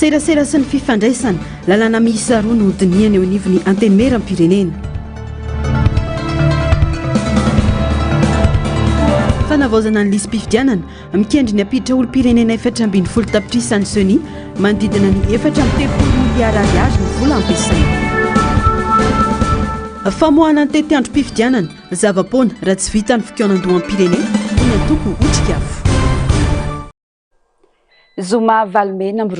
serasera sy ny fifandraisana lalàna miisa roa no hodiniany eo anivon'ny antemeram-pirenena. Fanavaozana ny lisym-pifidianana mikendry ny ampiditra olo-pirenena 770 tapitrisa ny soni manodidina ny 430 miliara ariary ny vola ampiasaina. Famoahana ny tety androm-pifidianana zava-poana raha tsy vita ny fikoanan-doham-pirenena ny antoko otrika afo. Zoma Valmena amby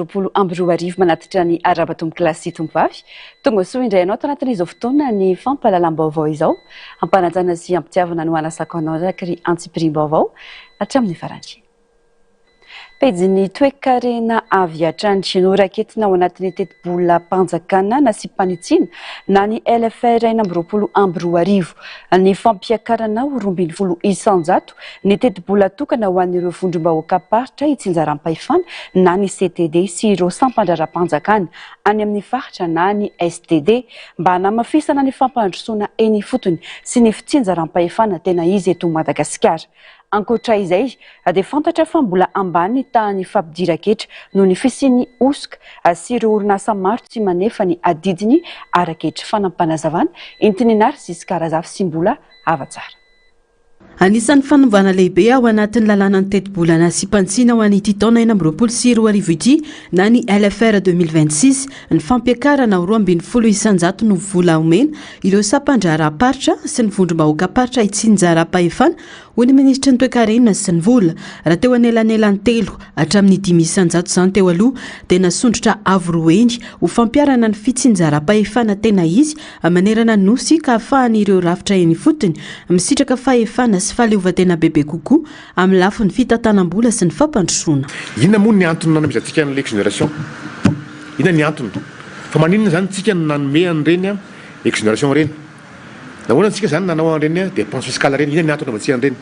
roa arivo manatitra ny arabatomboky lasy tombovavy tonga soa indray anao tanatin'izao fotoana ny fampahalalam-baovao izao ampanajana sy ampitiavana no anasakanao-rakry antsipirim-baovao hatramin'ny farantsy. Pejiny toe-karena avy hatrany no raketina ao anatin'ny teti-bola mpanjakana na sy mpanitsiana na ny LFR amby roa arivo ny fampiakarana roambinifolo isanjato ny teti-bola tokana ho an'ireo vondrom-bahoaka paritra itsinjaram-pahefana na ny CTD sy ireo sampandraram-panjakana any amin'ny faritra na ny STD mba hanamafisana ny fampandrosoana eny fotony sy ny fitsinjaram-pahefana tena izy eto Madagasikara. Ankoatra izay, dia fantatra fa mbola ambany tahan'ny fampidiran-ketra noho ny fisian'ny osoka sy ireo orinasa maro tsy manefa ny adidiny ara-ketra fanampanazavana entin'ny sy karazafy sy mbola hava-tsara. Anisan'ny fanovana lehibe ao anatin'ny lalàna ny teti-bolana sy mpantsiana ho an'ity taona 2024 ity na ny LFR 2026 ny fampiakarana roambinifolo isanjato no vola omena ireo sampandraram-paritra sy ny vondrom-bahoaka paritra itsinjaram-pahefana ho ny ministra ny toe-karena sy ny vola raha teo anelanelan'ny telo hatramin'ny 5 isanjato izany teo aloha dia nasondrotra avo roa eny ho fampiarana ny fitsinjaram-pahefana tena izy manerana ny nosy ka ahafahan'ireo rafitra eny fotony misitraka fahefana sy fahaleovan-tena bebe kokoa amin'ny lafin'ny fitantanam-bola sy ny fampandrosoana. Inona moa ny antony nanamezantsika ny exonération? Inona ny antony? Fa maninona zany tsika nanome an'ireny exonération ireny? Nahoana antsika zany nanao an'ireny dépense fiscale ireny? Inona ny antony nanaovantsika an'ireny?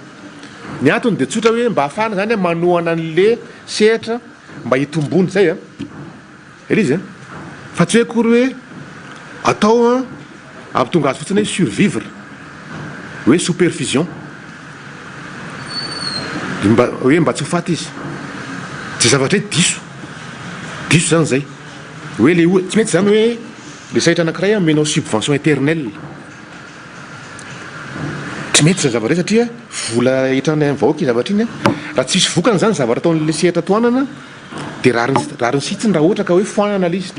Ny antony dia tsotra hoe mba ahafahana zany manohana an'le sehatra mba hitombony zay izy fa tsy hoe akory hoe atao ampitonga azy fotsiny hoe survivre hoe supervision hoe mba tsy ho faty izy tsy zavatra hoe diso zany zay hoe le tsy mety zany hoe le sahitra anankiray amenao subvention éternelle tsy mety zany zavatra satria vola hitrany vahoaka zavatra iny raha tsisy vokany zany zavatra ataon'le sehatra toanana dia rariny sitsiny raha ohatra ka hoe foanana lizy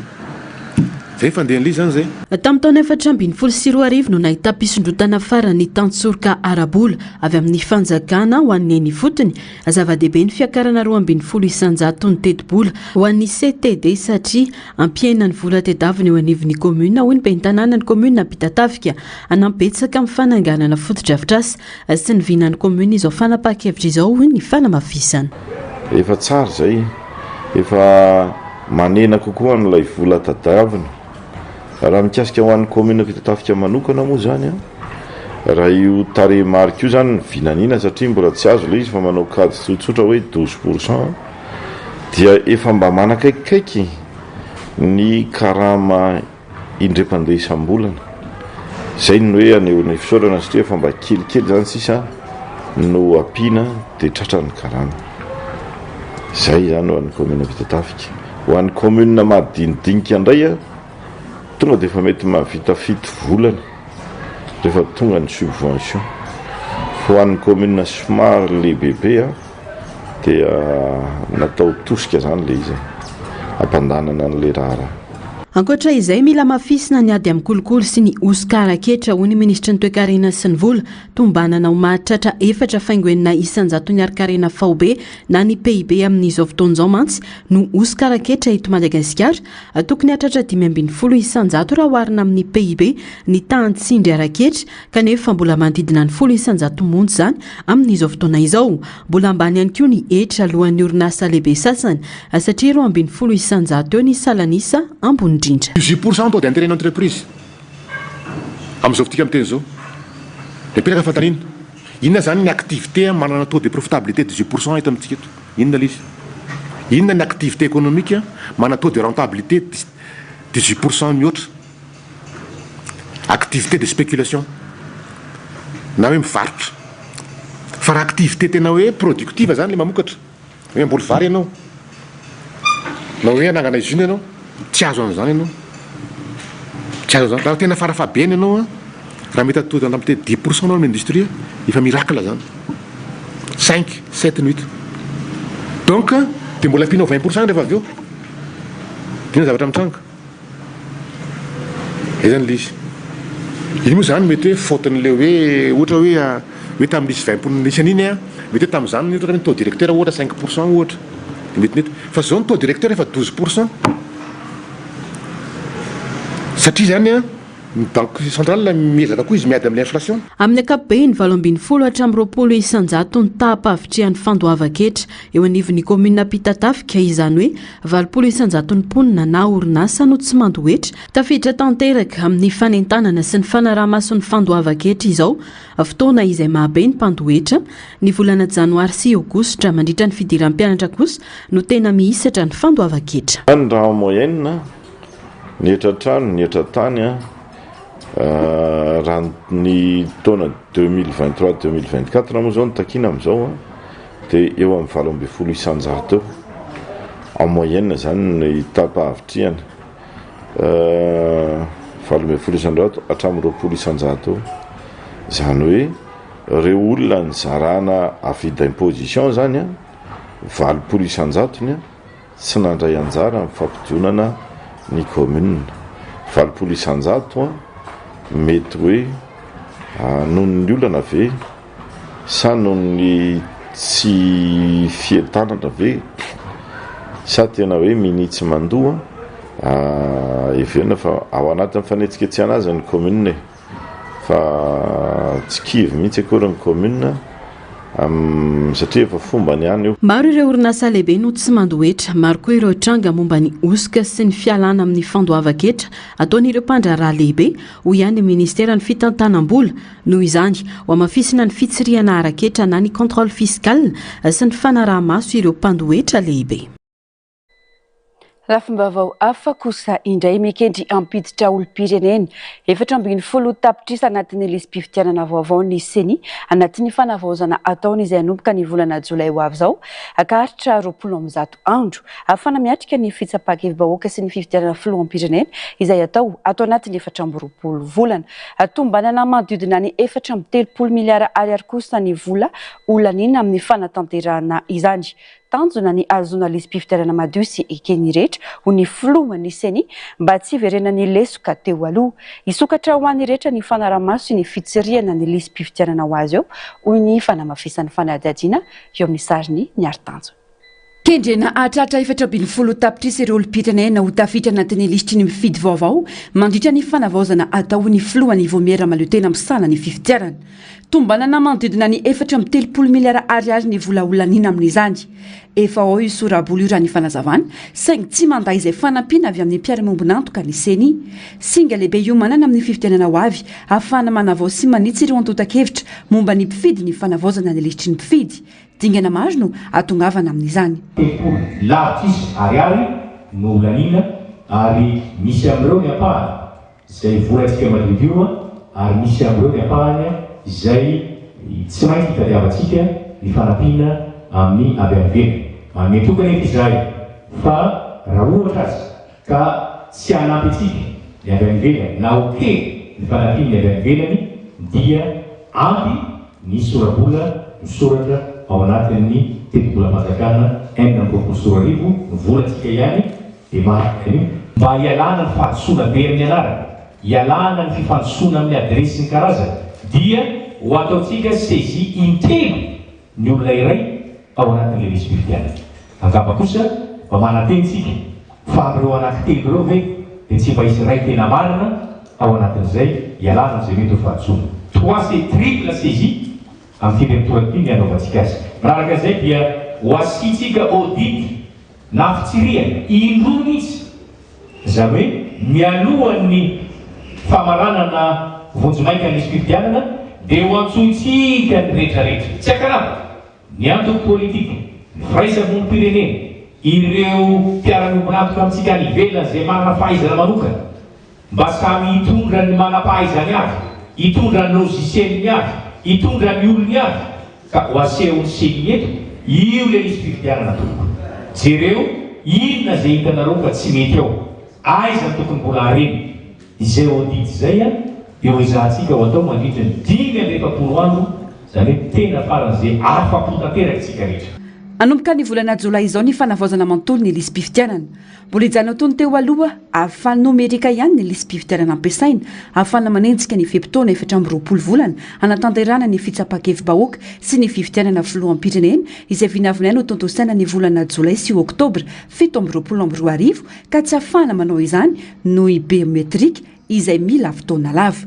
zay fandehan'le izy zany zay. Tamin'ny taona 424 no nahita mpisondrotana farany tantsoroka arabola avy amin'ny fanjakana ho an'ny eny fotony zava-dehibe ny fiakarana 240 isanjato ny teti-bola ho an'ny CTD satria ampiaina ny vola tedaviny eo anivon'ny komuna ho ny bentanana ny komuna Ampitatafika anampetsaka amin'ny fananganana fotodrafitrasa sy ny vinan'ny komuna izao fanapakevitra izao ny fanamafisana. Efa tsara zay, efa manena kokoa n'ilay vola tadavina. Raha mikasika ho an'ny komuna Ampitatafika manokana moa zany raha io tarehimarika io zany ny vinanina satria mbola tsy azo le izy fa manao kady tsotsotra hoe 12% dia efa mba manakaikikaiky ny karama indrepandea isam-bolana zay ny hoe anehoana fisaorana satria efa mba kelikely zany sisa no ampiana dia tratrany karama zay zany ho an'ny komuna Ampitatafika. Ho an'ny komuna madinidinika indray tonga dia efa mety mahavita fito volana rehefa tonga ny subvention. Fa ho an'ny komuna somary lehibebe dia natao tosika zany le izy ampandanana an'le raha. Ankoatra izay mila mafisina ny ady amin'ny kolokolo sy ny osikara ketra ho ny ministra ny toe-karena sy ny vola tombanana ho mahatratra 4 faingoenina isanjato ny ari-karena faobe na ny PIB amin'izao fotoan'izao mantsy no osikara ketra eto Madagasikara tokony hatratra 520 isanjato raha oharina amin'ny PIB ny tahantsindry ara-ketra kanefa mbola manodidina ny 10 isanjato monja zany amin'izao fotoana izao. Mbola ambany ihany koa ny hetra alohan'ny orinasa lehibe sasany satria 20 isanjato eo ny salanisa ambony 18% taux d'intérêt d'entreprise. Amin'izao fotoana amin'ny teny zao. Dia piraka fantanina. Inona zany ny activité manana taux de profitabilité 18% eto amintsika eto? Inona izy? Inona ny activité économique manana taux de rentabilité 18% mihoatra? Activité de spéculation. Na hoe mivarotra. Fa raha activité tena hoe productive zany le mamokatra. Hoe mboly vary ianao. na hoe anangana izy iny ianao tsy azo an'izany ianao tsy azo zany raha tena farafabeny ianao a raha mety atody anaty te 10% anao amin'ny industrie efa miracle zany 5 7 8 donc de mbola ampinao 20% rehefa avy eo dina zavatra mitranga zany lizy iny moa zany mety hoe faute-n'le hoe ohatra hoe tamin'nisy 20 nisan'iny a mety hoe tamin'izany ohatra hoe taux directeur ohatra 5% ohatra mety fa zao ny taux directeur efa 12% satria zany a banque centrale miezaka koa izy miady amin'ny inflation amin'ny ankapobeny 7 hatramin'ny 20 isanjato ny tahapavitrehan'ny fandoava-ketra eo anivon'ny commune Pitatafika izany hoe 20 isanjato ny mponina na orinasa no tsy mandoetra tafiditra tanteraka amin'ny fanentanana sy ny fanaraha-mason'ny fandoava-ketra izao fotoana izay mahabe ny mpandoetra ny volana janoary sy aogositra mandritra ny fidiran'ny mpianatra kosa no tena mihisatra ny fandoava-ketra ny raha moyenne ny etratrano ny etratany raha ny taona 2023-2024 moa zao ny takina amin'izao dia eo amin'ny 20 isanjato eo en moyenne zany ny tapahavitriana 20 isanjato hatramin'ny 20 isanjato eo zany hoe reo olona ny zarana avida imposition zany 20 isanjatony tsy nandray anjara amin'ny fampidionana ny commune 20 isanjato mety hoe noho ny olana ve sa noho ny tsy fietanana ve sa tena hoe minitsy mandoa evena fa ao anatin'ny fanetsiketsehana azy ny commune fa tsy kivy mihitsy akory ny commune satria efa fomba ny any io maro ireo orinasa lehibe no tsy mandoetra maro koa ireo tranga momba ny osika sy ny fialana amin'ny fandoava-ketra ataon'ireo mpandraraha lehibe ho ihany ministera ny fitantanam-bola noho izany ho amafisina ny fitsiriana ara-ketra na ny contrôle fiscal sy ny fanaraha-maso ireo mpandoetra lehibe raha fombavao hafa kosa indray mikendry ampiditra olom-pirenena 7 tapitrisa anatin'ny lisy-pifidianana vaovao ny seni anatin'ny fanavaozana ataony izay anomboka ny volana jolay ho avy zao akaritra 20 andro ahafana miatrika ny fitsapakevim-bahoaka sy ny fifidianana filoham-pirenena izay atao anatin'ny 4 volana tombanana manodidina ny 430 miliara ariary kosa ny vola olanina amin'ny fanatanterahana izany tanjona ny azona lisy-pifidianana madio sy ekeny rehetra ho ny filohany seni mba tsy hiverenany lesoka teo aloha isokatra ho an'ny rehetra ny fanaraha-maso sy ny fitsiriana ny lisy-pifidianana ho azy eo hoy ny fanamafisan'ny fanadihadiana eo amin'ny sariny ny ari-tanjona kendrena atratra 7 tapitrisa ireo olom-pirenena ho tafiditra anatin'ny lisitry ny mifidy vaovao mandritra ny fanavaozana atao ny filohany vomiera maleo tena misana ny fifidianana tombanana manodidina ny 430 miliara ariary ny vola olanina amin'izany efa ao io soraboly io raha ny fanazavana saingy tsy manday izay fanampiana avy amin'ny mpiara-mombonantoka ny seni singa lehibe io manana amin'ny fifidianana ho avy ahafahana manavao sy manitsy ireo antotan-kevitra momba ny mpifidy ny fanavaozana ny lisitry ny mpifidy dingana maro no atongavana amin'izany lavitrisy ariary no olanina ary misy amin'ireo ny apahany izay volantsika madiodio ary misy amin'ireo ny apahany izay tsy maintsy hitadiavantsika ny fanampiana amin'ny avy amin'ny velona manome tokana eto izay fa raha ohatra azy ka tsy hanampy antsika ny avy amin'ny velona na oke ny fanampiana ny avy amin'ny velany dia ampy ny sorabola misoratra ao anatin'ny teti-bola fanjakana 4 volantsika ihany dia mahakany mba hialana ny fahadisoana be amin'ny anarana hialana ny fifandosoana amin'ny adresy ny karazana dia ho ataontsika saisie intelo ny olona iray ao anatin'ilay lisy-pifidianana angamba kosa mba manatentsika fa amin'ireo anankitelo ireo ve dia tsy mba hisy ray tena marina ao anatin'izay hialana n'izay mety ho fahadisoana 3 c'est triple saisie amin'ny teny mitorapiny ny anaovantsika azy manaraka izay dia ho asitsika audit na fitsiriana indroa mihitsy zany hoe mialohan'ny famaranana vonjomaika ny lisy-pifidianana dia ho antsoitsika ny rehetrarehetra tsy akarava ny antoko politika ny firaisamonim-pirenena ireo mpiara-mombonantoka amintsika any ivelona izay manana fahaizana manokana mba samy hitondra ny manam-pahaizany avy hitondra ny logicielny avy hitondra ny olony avy ka ho asehony seny eto io le lisy-pifidianana tompo jereo inona zay hitanareo fa tsy mety eo aiza ny tokony mbola areny izay audit zay a eo izahantsika ho atao mandritra ny 5 andro zany hoe tena faran'izay afa-po tanteraky tsika rehetra. anomboka ny volana jolay izao ny fanavaozana manontolo ny lisym-pifidianana mbola hijanona tony teo aloha ahafahany nomerika ihany ny lisym-pifidianana ampiasaina ahafahana manenjika ny fepitona 4 volana anatanterana ny fitsapakevy-bahoaka sy ny fifidianana filohampirenena izay vinavina no tontosaina ny volana jolay sy oktobra 7 ka tsy ahafahana manao izany noho i biometrika izay mila fotoana lava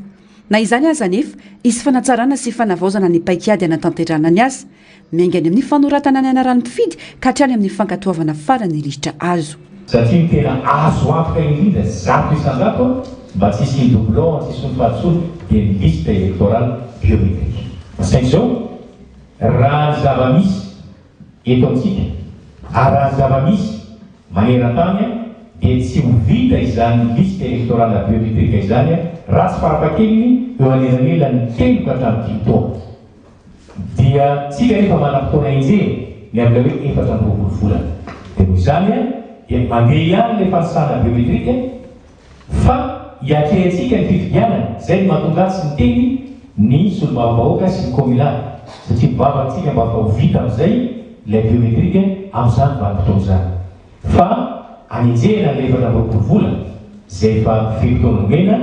na izany aza nefa izy fanatsarana sy fanavaozana ny paikady anatanterana ny azy miaingany amin'ny fanoratana ny anarany mpifidy ka hatrany amin'ny fankatoavana farany rivotra azo satria tena azo antoka indrindra zato isan-jato mba tsisy ny doublon tsisy ny fahatsolo dia ny liste électorale biométrique saingy zao raha ny zava-misy eto amintsika ary raha ny zava-misy maneran-tany dia tsy ho vita izany liste électorale biométrique izany raha tsy farapakeliny eo anelanelany 3 ka hatramin'ny 10 taona dia tsika rehefa manam-potoana injeny ny am'ilay hoe 4 volana dia noho izany dia mandeha ihany ilay fanisana biometrika fa hiatrehantsika ny fifidianana zay ny mahatongatsy ny teny ny solombavavahoaka sy ny communal satria mivavatsika mba fa ho vita amin'izay ilay biometrika amin'izany vanim-potoana zany fa anenjehana ilay 4 volana zay efa fepitonomena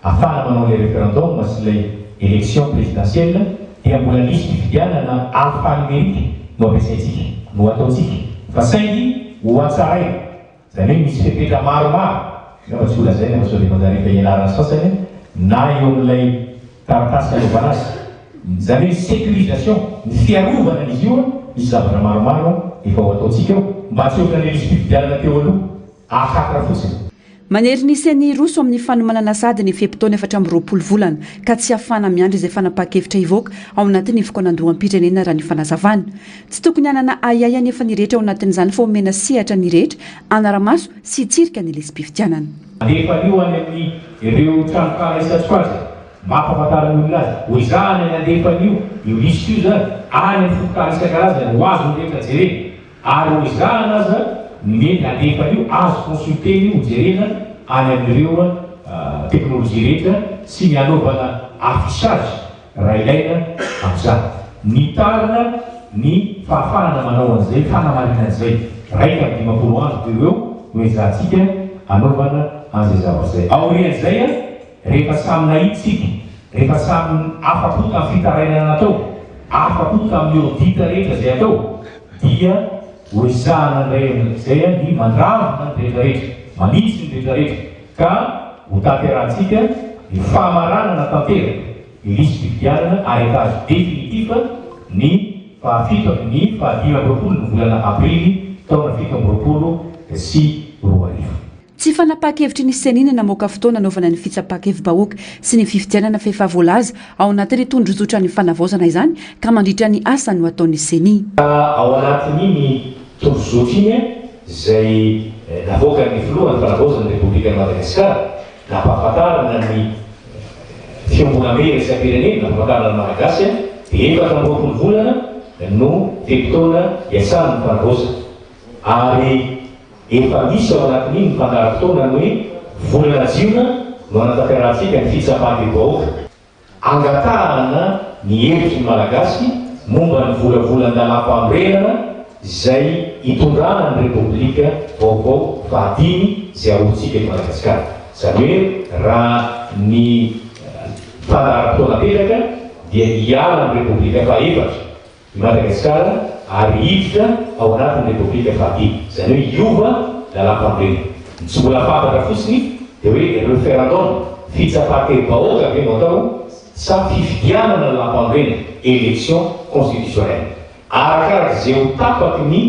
afahana manao ilay référendum sy ilay élection présidentielle dia mbola nisy fifidianana alphanumérique no ampiasaintsika no ataontsika fa saingy ho atsaray zany hoe misy fepetra maromaro nefa tsy olazay nefa sao de mandarefa ianarana sasany na eo amin'ilay taratasy anaovana azy zany hoe sécurisation ny fiarovana an'izy io misy zavatra maromaro efa ho ataontsika eo mba tsy ohatra nisy fifidianana teo aloha ahakatra fotsiny manery nisy roso amin'ny fanomanana sady ny fepitona 4 volana ka tsy ahafahana miandry izay fanapa-kevitra ivoaka ao anatin'ny fokoanandoham-pirenena raha ny fanazavana tsy tokony hanana ayay anefa ny rehetra ao anatin'izany fa omena sehatra ny rehetra anaramaso sy hitsirika ny lisym-pifidianana andefa io any amin'ny ireo tranokala isatsoazy mampafantarany olona azy ho izahany any andefany io lisy io zany any amin'ny fotokala isan-karazany ho azo ny rehetra jerena ary ho izahana aza mety andefany io azo consulteny ho jerena any amin'ireo teknôlojia rehetra sy ny anaovana affichage raha ilaina amin'izany ny tarina ny fahafahana manao an'izay fanamarina an'izay raika amin'ny 50 andro teo eo no izahantsika anaovana an'izay zavatra izay aorian'izay rehefa samy nahitsika rehefa samy afapoka amin'ny fitarainana natao afapoka amin'ny audita rehetra zay atao dia ho izahana ndray amin'izay ny mandravona ny rehetrarehetra manitsy ny rehetrarehetra ka ho tanterantsika ny fahamaranana tanteraka ny lisy fifidianana arrêtage définitif ny fahafito ny 5 ny volana aprily taona 7 sy 2 tsy fanapa-kevitry ny senina namoaka fotoana anaovana ny fitsapakevy-bahoaka sy ny fifidianana fehefavoalaza ao anatin'ny tondrozotra ny fanavaozana izany ka mandritra ny asa no ataon'ny seni ao anatin'iny tondrozotra iny zay navoaka ny filohan'ny fanavaozana republikan'ny Madagasikara nampahafantarana ny fiambonamera isam-pirenena nampahafantarana ny malagasy dia 4 volana no fepitona iasan'ny fanavaozana ary efa misy ao anatin'iny mpandaram-potoana no hoe volana jiona no anatanterantsika ny fitsapakevy-bahoaka angatahana ny hevitry ny malagasy momba ny volavolan-dalam-panorenana zay hitondrana ny repoblika vaovao fahadimy zay arotsika eto Madagasikara zany hoe raha ny mpandaram-potoana teraka dia hiala ny repoblika fahaefatra i Madagasikara ary hiditra ao anatin'ny repoblika fahadimy zany hoe hiova lalam-panorenana tsy mbola fantatra fotsiny dia hoe référendum fitsapakevy-bahoaka ve no atao sa fifidianana lalam-panorenana élection constitutionnelle arakaraka zay ho tapaky ny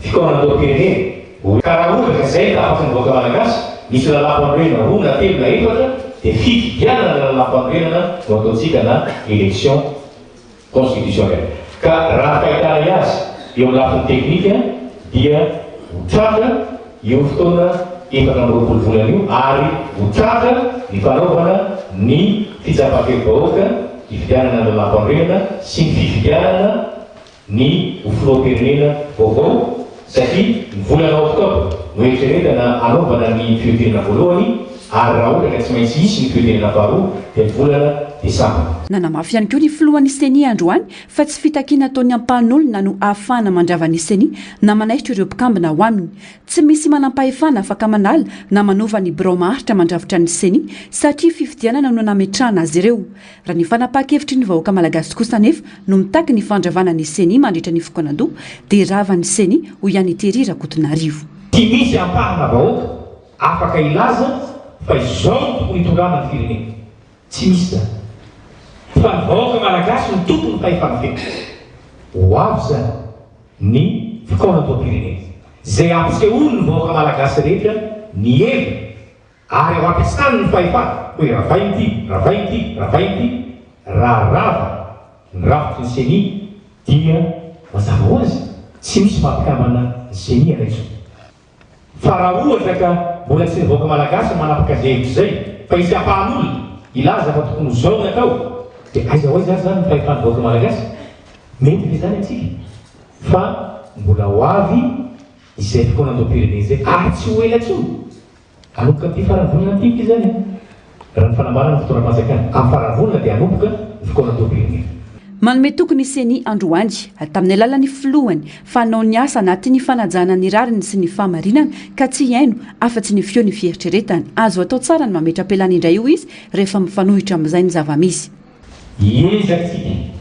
fikoanandoam-pirenena karaha ohatra zay tapaky ny vahoaka malagasy misy lalam-panorenana 2 na 3 na 4 dia fifidianana lalam-panorenana no ataontsika na élection constitutionnelle ka raha fahitana azy eo amin'ny lafiny teknika dia hotratra eo fotoana 4 volana io ary hotratra ny fanaovana ny fitsapakevy-bahoaka fifidianana lalam-panorenana sy ny fifidianana ny filoham-pirenena vaovao satria ny volana oktobra no eritreretana anaovana ny fiotenana voalohany ary raha ohatra ka tsy maintsy isy ny fiotenana faharoa dia ny volana desambra. Nanamafy ihany koa ny filohan'ny seni androany fa tsy fitakiana ataony ampahan'olona no ahafahana mandravany seni na manaitra ireo mpikambina ho aminy. Tsy misy manampahefana afaka manala na manova ny birao maharitra mandravitra ny seni satria fifidianana no nametrahana azy ireo. Raha ny fanapaha-kevitry ny vahoaka malagasy kosa nefa no mitaky ny fandravana ny seni mandritra ny fokoanando dia ravany seni ho ihany terira Kotonarivo. Tsy misy ampahana vahoaka afaka ilaza fa izao tokony hitondramany firenena. Tsy misy zany. Fa ny vahoaka malagasy ny tompony fahefan'ny ho avy zany ny fikaonan-toam-pirenena. Zay ampisehoany ny vahoaka malagasy rehetra ny heviny ary ao ampiasany ny fahefana hoe ravainy ity raha rava ny rafitry ny seni dia mazava ho azy tsy misy mampikamana ny seni anaitso. Fa raha ohatra ka mbola tsy ny vahoaka malagasy manapaka zay hevitry zay fa izy ampahan'olona ilaza fa tokony ho zao ny atao dia aiza ho aiza zany ny fahefany vahoaka malagasy mety le zany atsika fa mbola ho avy izay fikonan-toam-pirenena zay ary tsy ho ela tsony anomboka ty faranvolana tiky zany raha ny fanambarana ny fotoana-panjakana amin'ny faranvolana dia anomboka ny fikonan-toam-pirenena. Manome tokony seni androany tamin'ny alalan'ny filohany fanao ny asa anatin'ny fanajana ny rariny sy ny fahamarinana ka tsy haino afa-tsy ny feo ny fieritreretany. Azo atao tsara ny mametra-pialana indray io izy rehefa mifanohitra amin'izay ny zava-misy. Ezatsika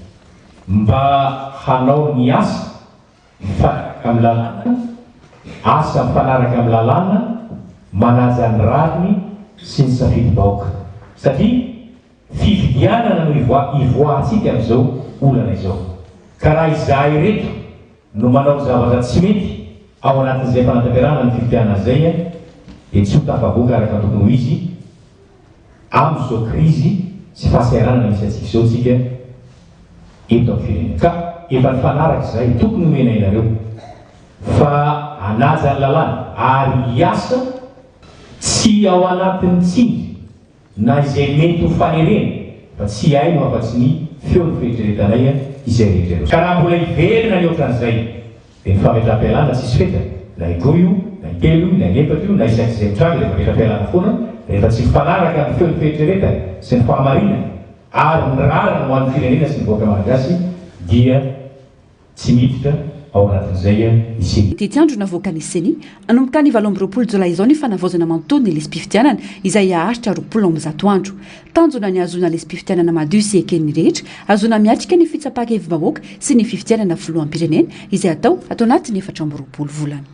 mba hanao ny asa mifanaraka amin'ny lalàna, asa mifanaraka amin'ny lalàna, manaja ny rariny sy ny safidy-bahoaka satria fifidianana no ivoahantsika amin'izao olana izao. Ka raha izahay reto no manao zavatra tsy mety ao anatin'izay fanatanterahana ny fifidianana izay dia tsy ho tafavoaka araka tokony ho izy amin'izao krizy sy fahasahiranana misy atsika izao tsika eto amin'ny firenena. Ka efa nifanaraka izay tokony homena inareo fa hanaja ny lalàna ary hiasa tsy ao anatin'ny tsindry na izay mety ho fanerena fa tsy haino afa-tsy ny feo ny fieritreretanay izay rehetra. Ka raha mbola hiverina ny ohatran'izay dia ny fametra-pialana tsisy feta na igoa io na itelo io na inefatra io na isaky izay mitranga rehefa metra-pialana foana rehefa tsy mifanaraka amin'ny feo ny fieritreretany sy ny fahamarinana ary ny rariny ho an'ny firenena sy ny vahoaka malagasy dia tsy miditra ao anatin'izay iseny. Tetiandro navoaka ny seni anomboka ny 20 jolay izao ny fanavaozana mantody ny lesy-pifidianana izay aharitra 20 andro. Tanjona ny azona lesy-pifidianana madio sy eken'ny rehetra azona miatrika ny fitsapaka-hevi-bahoaka sy ny fifidianana filohampirenena izay atao anatin'ny 4 volana.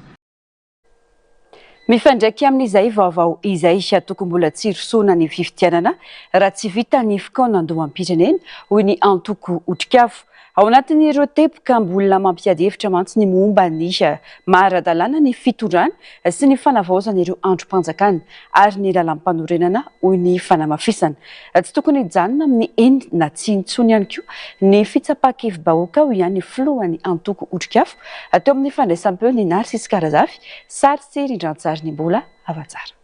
Mifandraiky amin'izay vaovao izay tokony mbola tsy rosoana ny fifidianana raha tsy vita ny fikaonan-doham-pirenena hoy ny Antoko Otrikavo. Ao anatin'ireo tepoka mbola mampiady hevitra mantsy ny momba ny maharadalàna ny fitondrana sy ny fanavaozana ireo androm-panjakana ary ny lalam-panorenana hoy ny fanamafisana. Tsy tokony hijanona amin'ny eny na tsy intsony ihany koa ny fitsapaka-hevi-bahoaka hoy ihany ny filohan'ny Antoko Otrikavo teo amin'ny fandraisam-peo ny Narsisy Karazafy sary sy rindran-tsary ny mbola avatsara.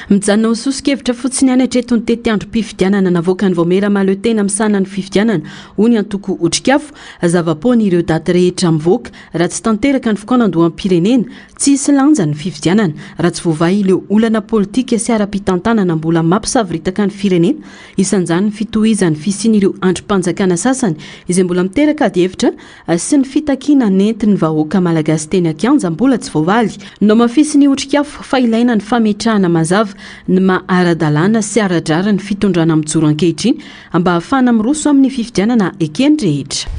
Mijanona ho sosokevitra fotsiny any hatreto ny tetiandrom-pifidianana navoaka ny Vaomera Mahaleo-tena misana ny fifidianana hoy ny Antoko Otrikavo zava-poana ireo daty rehetra mivoaka raha tsy tanteraka ny fikaonan-doham-pirenena tsy hisy lanja ny fifidianana raha tsy voavahy ileo olana politika sy ara-pitantanana mbola mampisaviritaka ny firenena isan'izany ny fitohizan'ny fisian'ireo androm-panjakana sasany izay mbola miteraka ady hevitra sy ny fitakiana nentin'ny vahoaka malagasy teny Akianja mbola tsy voavaly. No mafisy ny Otrikavo fa ilaina ny fametrahana mazava ny maha-ara-dalàna sy ara-drara ny fitondrana mijoro ankehitriny mba ahafahana miroso amin'ny fifidianana ekeny rehetra.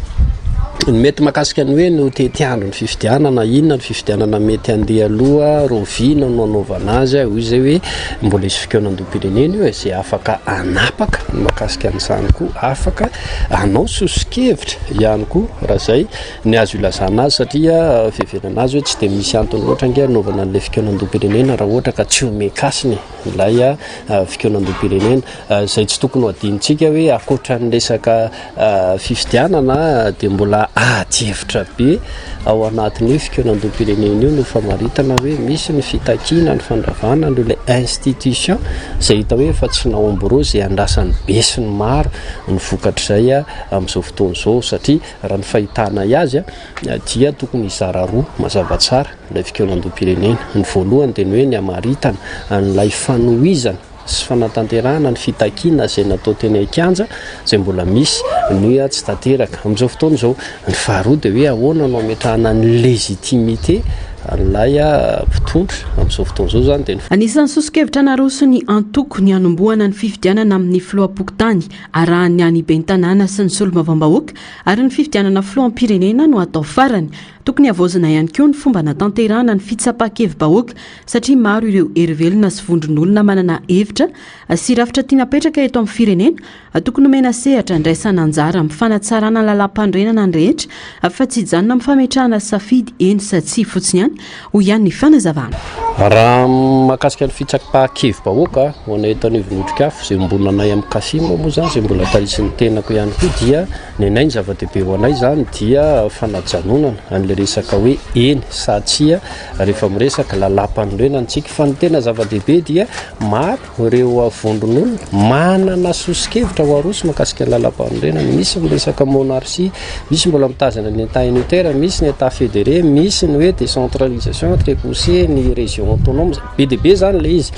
Mety makasika ny hoe no tetiandro ny fifidianana inona ny fifidianana mety andeha aloha rovina no anaovana azy hoy izay hoe mbola hisy fikaonan-doham-pirenena io izay afaka anapaka ny makasika an'izany koa afaka anao sosokevitra ihany koa raha izay ny azo ilazana azy satria fiheverana azy hoe tsy dia misy antony loatra ange anaovana an'ilay fikaonan-doham-pirenena raha ohatra ka tsy omekasiny ilay fikaonan-doham-pirenena izay tsy tokony ho adinitsika hoe akoatra ny resaka fifidianana dia mbola atyhevitra be ao anatin'io fikeonandoam-pirenena io no famaritana hoe misy ny fitakiana ny fandravana no ilay institution zay hita hoe efa tsy naomborô zay andrasan'ny be sy ny maro ny vokatr'izay a amin'izao fotoana izao satria raha ny fahitana azy a dia tokony izara roa mazava tsara ilay fikeonandoam-pirenena ny voalohany dia ny hoe ny amaritana an'ilay fanohizana sy fanatanterahana ny fitakiana zay natao teny akanja zay mbola misy ny tsy tanteraka amin'izao fotoana izao ny faharoa dia hoe ahoana no ametrahana ny légitimité an'ilay mpitondra amin'izao fotoana izao zany dia anisan'ny sosikevitra naroso ny antoko ny anombohana ny fifidianana amin'ny filoha-pokotany arahany any ben-tanàna sy ny solombavambahoaka ary ny fifidianana filohampirenena no atao farany tokony havaozana ihany koa ny fomba natanterahana ny fitsapakevim-bahoaka satria maro ireo herivelona sy vondron'olona manana hevitra sy rafitra tia napetraka eto amin'ny firenena tokony omena sehatra ndraisana anjara amin'ny fanatsarana lalam-pandrenana ny rehetra fa tsy hijanona amin'ny fametrahana safidy eny sa tsy fotsiny ihany ho ihany ny fanazavana raha mahakasika ny fitsapakevim-bahoaka ho anay eto anivon'otrikafo zay mbolanay amin'ny kasimo moa zany zay mbola tarisin'ny tenako ihany koa dia ny anay ny zava-dehibe ho anay zany dia fanajanonana an'ilay resaka hoe eny sa tsia rehefa miresaka lalam-pandrenana antsika fa ny tena zava-dehibe dia maro ireo vondron'olona manana sosikevitra ho aroso mahakasika ny lalam-pandrenana misy miresaka monarchie misy mbola mitazana ny état unitaire misy ny état fédéré misy ny hoe décentralisation très poussée ny région autonome be dehibe zany le izy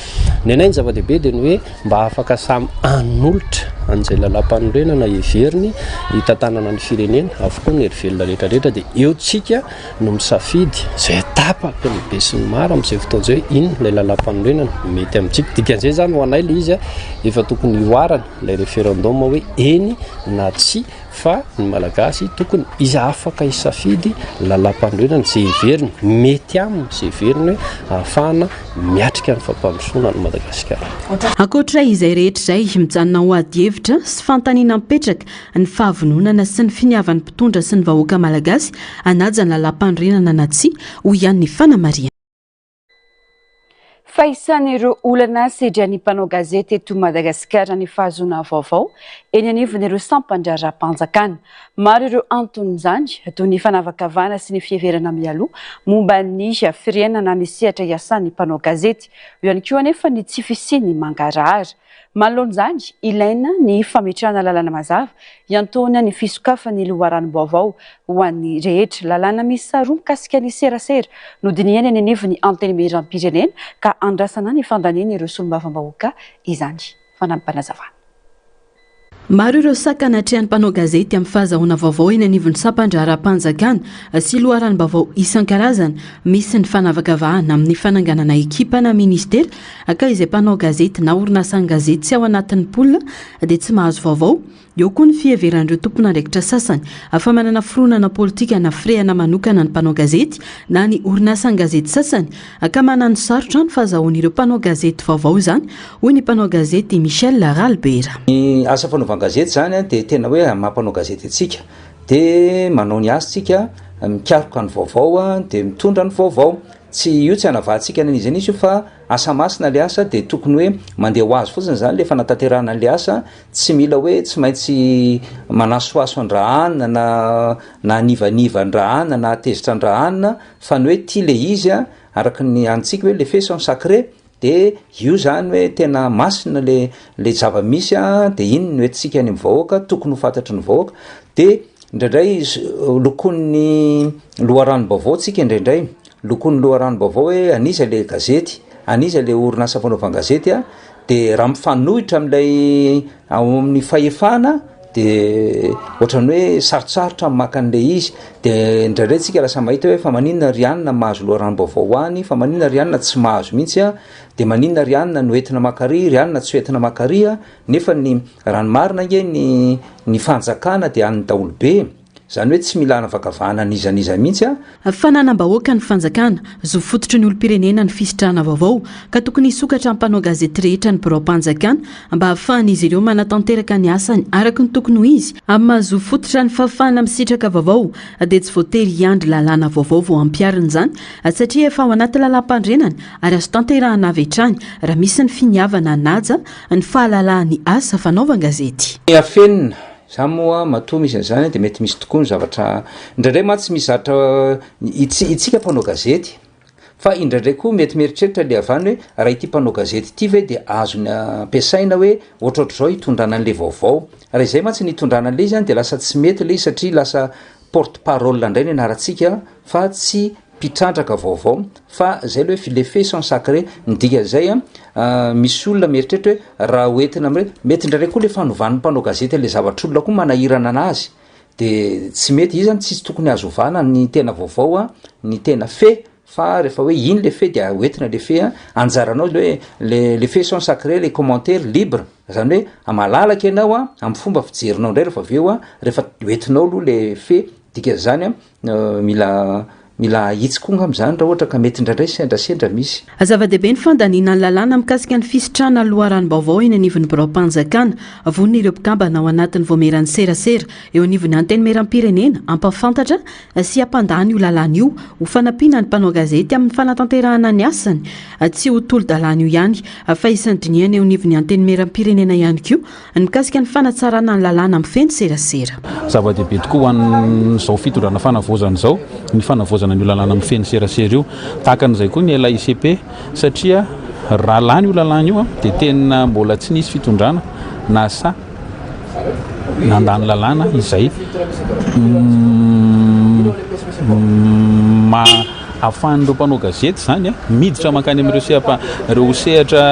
ny anay ny zava-dehibe dia ny hoe mba afaka samy anolotra an'izay lalam-pandrenana heveriny hitantanana ny firenena avokoa ny herivelona rehetrarehetra dia eo tsika no misafidy zay tapaka ny be sy ny maro amin'izay fotoana zay inona ilay lalam-pandrenana mety amintsika dikan'izay zany ho anay le izy efa tokony hoarana ilay référendum hoe eny na tsy fa ny malagasy tokony izy afaka hisafidy lalam-pandrenana zay heveriny mety aminy zay heveriny hoe ahafahana miatrika ny fampandrosoana ny Madagasikara. Ankoatra izay rehetra izay mijanona ho ady hevitra sy fantaniana mipetraka ny fahavononana sy ny finiavan'ny mpitondra sy ny vahoaka malagasy anaja ny lalam-pandrenana na tsy ho ihany ny fanamariana. Fa isan'ireo olana sedran'ny mpanao gazety eto Madagasikara ny fahazona vaovao eny anivon'ireo sampandra-panjakana. Maro ireo anton'izany toy ny fanavakavana sy ny fiheverana mialoha momba ny firenana ny sehatra iasan'ny mpanao gazety eo ihany koa anefa ny tsy fisiany mangarahara. Manoloan'izany ilaina ny fametrahana lalàna mazava hiantona ny fisokafany loharanom-baovao ho an'ny rehetra lalàna misy saroa mikasika ny serasera no dinihany any anivon'ny anteny miram-pirenena ka andrasana ny fandaniana ireo solombavambahoaka izany fanampanazavana. Maro ireo sakanatrehan'ny mpanao gazety amin'ny fahazahoana vaovao eny anivon'ny sampandra-panjakana sy loharanom-baovao isan-karazany misy ny fanavakavahana amin'ny fananganana ekipa na ministera ka izay mpanao gazety na orinasa gazety sy ao anatin'ny polina dia tsy mahazo vaovao. Eo koa ny fiheveran'ireo tompon'andraikitra sasany afa manana fironana politika na firehana manokana ny mpanao gazety na ny orinasa gazety sasany ka manano sarotra ny fahazahoan'ireo mpanao gazety vaovao izany hoy ny mpanao gazety Michel Ralbera. Ny asa fanaovana gazety zany dia tena hoe mampanao gazety atsika dia manao ny asitsika mikaroka ny vaovao dia mitondra ny vaovao tsy io tsy hanavatsika na izy anisy io fa asa masina le asa dia tokony hoe mandeha ho azy fotsiny zany le fanatanterahana le asa tsy mila hoe tsy maintsy manasoaso andrahanina na nivaniva andrahanina na atezitra andrahanina fa ny hoe tia le izy araka ny antsika hoe le faison sacré dia io zany hoe tena masina le zava-misy dia iny ny hoe tsika any amin'ny vahoaka tokony ho fantatry ny vahoaka dia indraindray lokon'ny loharanom-baovao tsika indraindray lokon'ny loharanom-baovao hoe anisa le gazety anisa le orinasa fanaovana gazety dia raha mifanohitra amin'ilay ao amin'ny fahefana dia ohatrany hoe sarotsarotra maka an'le izy dia indraindray tsika lasa mahita hoe fa maninona rianina mahazo loharanom-baovao any fa maninona rianina tsy mahazo mihitsy dia maninona rianina no entina makary rianina tsy entina makary nefa ny ranomarina nge ny fanjakana dia an'ny daolobe zany hoe tsy milana vakavahana nizaniza mihitsy fananam-bahoaka ny fanjakana zo fototry ny olo-pirenena ny fisitrahana vaovao ka tokony hisokatra amin'ny mpanao gazety rehetra ny birao-mpanjakana mba hahafahan'izy ireo manatanteraka ny asany araka ny tokony ho izy amin'ny mahazo fototra ny fahafahana misitraka vaovao dia tsy voatery hiandry lalàna vaovao vao ampiarina izany satria efa ao anaty lalam-pandrenana ary azo tanterahana avy hatrany raha misy ny finiavana naja ny fahalalahan'ny asa fanaovan-gazety. Afenina za moa matoa misy an'zany de mety misy tokoa ny zavatra indraindray ma tsy misy zavatra itsika mpanao gazety fa indraindray koa mety mieritreritra le avany hoe raha ity mpanao gazety ity ve de azony ampiasaina hoe ohatraohatra zao hitondrana an'le vaovao raha izay ma tsy nitondrana an'le izy any de lasa tsy mety le izy satria lasa porte parole indray ny anaratsika fa tsy pitrandraka vaovao fa zay le hoe le fait sans sacré midika zay misy olona mieritreritra hoe raha hoentina amre mety indraindray koa le fanovan'ny mpanao gazety le zavatr'olona koa manahirana anazy de tsy mety izy zany tsisy tokony azovana ny tena vaovao ny tena fait fa rehefa hoe iny le fait de hoentina le fait anjaranao le hoe le fait sans sacré les commentaires libres zany hoe amalalaka ianao amin'ny fomba fijerinao indray rehefa aveo rehefa hoentinao aloha le fait dika zany mila hitsy konga am'zany raha ohatra ka mety indraindray sendrasendra misy zava-dehibe ny fandaniana ny lalàna mikasika ny fisitrana loharan-baovao eny anivon'ny birao-panjakana vonina ireo mpikambana ao anatin'ny voameran'ny serasera eo anivon'ny anteny meram-pirenena ampafantatra sy hampandany io lalàna io ho fanampiana ny mpanao gazety amin'ny fanatanterahana ny asany tsy ho tolo-dalàna io ihany fa isan'ny diniana eo anivon'ny anteny meram-pirenena ihany koa ny mikasika ny fanatsarana ny lalàna amin'ny feny serasera zava-dehibe tokoa hoan'izao fitondrana fanavozana zao ny fanavozana ny lalàna amin'ny feny serasera io tahakan'izay koa ny LAICP satria raha lany io lalàna io de tena mbola tsy nisy fitondrana na sa nandany lalàna izay ahafahan'ireo mpanao gazety zany miditra mankany amin'ireo sehatra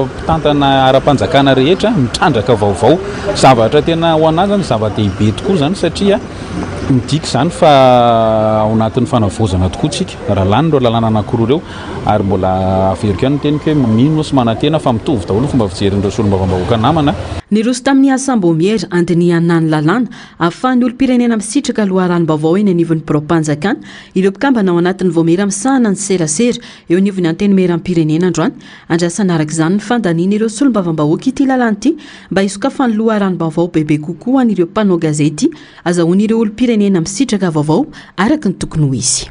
mpitantana ara-panjakana rehetra mitrandraka vaovao zavatra tena ho anazy zany zava-dehibe tokoa zany satria midika zany fa ao anatin'ny fanavozana tokoa tsika raha lany reo lalàna anankiroa reo ary mbola averiko ihany ny teniko hoe mino sy manantena fa mitovy daholo fomba fijerin'ireo solombavam-bahoaka namana niroso tamin'ny Assambomiera andiniana ny lalàna ahafahan'ny olo-pirenena misitraka loharano-baovao eny anivon'ny birao-panjakana ireo mpikambana ao anatin'ny voamera misahana ny serasera eo anivon'ny anteny meram-pirenena androany andrasana araka izany ny fandaniana ireo solombavam-bahoaka ity lalàna ity mba hisokafan'ny loharano-baovao bebe kokoa an'ireo mpanao gazety azahoany ireo olo-pirenena misitraka vaovao araka ny tokony ho izy.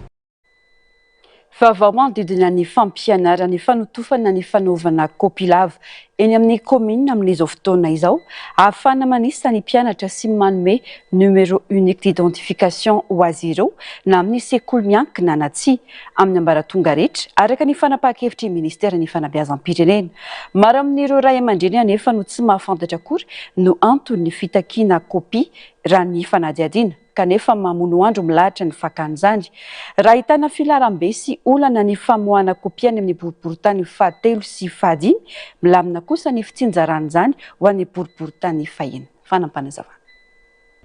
Vaovao manodidina ny fampianarana ny fanotofana ny fanaovana kopilava eny amin'ny commune amin'izao fotoana izao ahafahana manisa ny mpianatra sy manome numéro unique d'identification ho azy ireo na amin'ny sekoly miankina na tsy amin'ny ambaratonga rehetra araka ny fanapahan-kevitry ministera ny fanabeazam-pirenena maro amin'ireo ray aman-dreny anefa no tsy mahafantatra akory no antony fitakiana kopia raha ny fanadihadiana kanefa mamono andro milahatra ny fakan'izany raha ahitana filaram-be sy olana ny famoahana kopia any amin'ny boriboritany fahatelo sy fahadimy milamina kosa ny fitsinjaran'izany ho an'ny boriboritany fahiny fanampanazavana.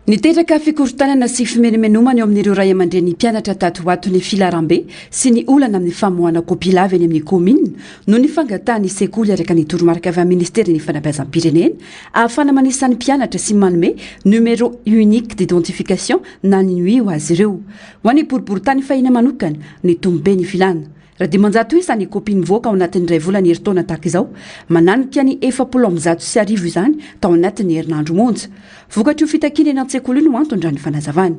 Niteraka fikorotanana sy fimenemenomana eo amin'ireo ray aman-dreny mpianatra tato ho ato ny filaram-be sy ny olana amin'ny famoahana kopia lava eny amin'ny commune no ny fangatahany sekoly araka ny toromarika avy amin'ny ministera ny fanabeazam-pirenena ahafahana manisa ny mpianatra sy manome numéro unique d'identification na ny nui ho azy ireo ho an'ny boriboritany fahina manokana ny tombobe ny filana raha dimanjato isa ny kopia nivoaka ao anatin'ny ray volana herintaona tahaka izao mananika ny 700 sy arivo izany tao anatin'ny herinandro monja vokatry io fitakiana eny an-tsekoly io no antony raha ny fanazavana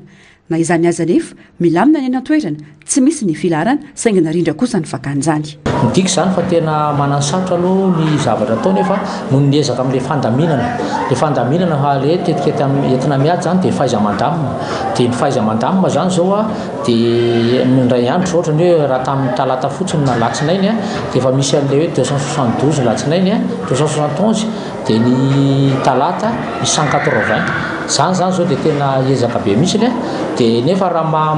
na izany aza nefa milamina ny ena-toerana tsy misy ny filarana saingana rindra kosa ny fakan'izany midika zany fa tena manansarotra aloha ny zavatra atao nefa no niezaka amin'le fandaminana fa le tetika entina miady zany de fahaiza-mandamina de ny fahaiza-mandamina zany zao de mindray andro ohatra ny hoe raha tamin'ny talata fotsiny na latsinainy de efa misy an'le hoe 272 latsinainy 271 de ny talata 180 zany zao de tena ezaka be misy de nefa raha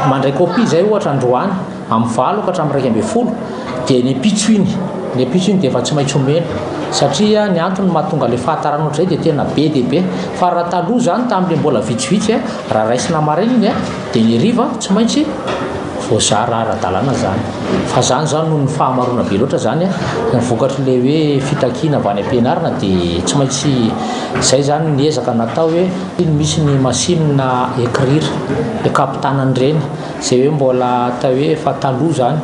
mandray kopia zay ohatra androany amin'ny valo ka hatramin'ny 20 de ny pitso iny de efa tsy maintsy omena satria ny antony mahatonga le fahatarana ohatray de tena be de be fa raha taloha zany tamin'le mbola vitsivitsy raha raisina maraina iny de ny riva tsy maintsy voazara ara-dalàna zany fa zany no ny fahamarona be loatra zany ny vokatry le hoe fitakiana avy any am-pianarana de tsy maintsy zay zany ny ezaka natao hoe misy ny masinina écrire le kapitanany reny zay hoe mbola atao hoe fa taloha zany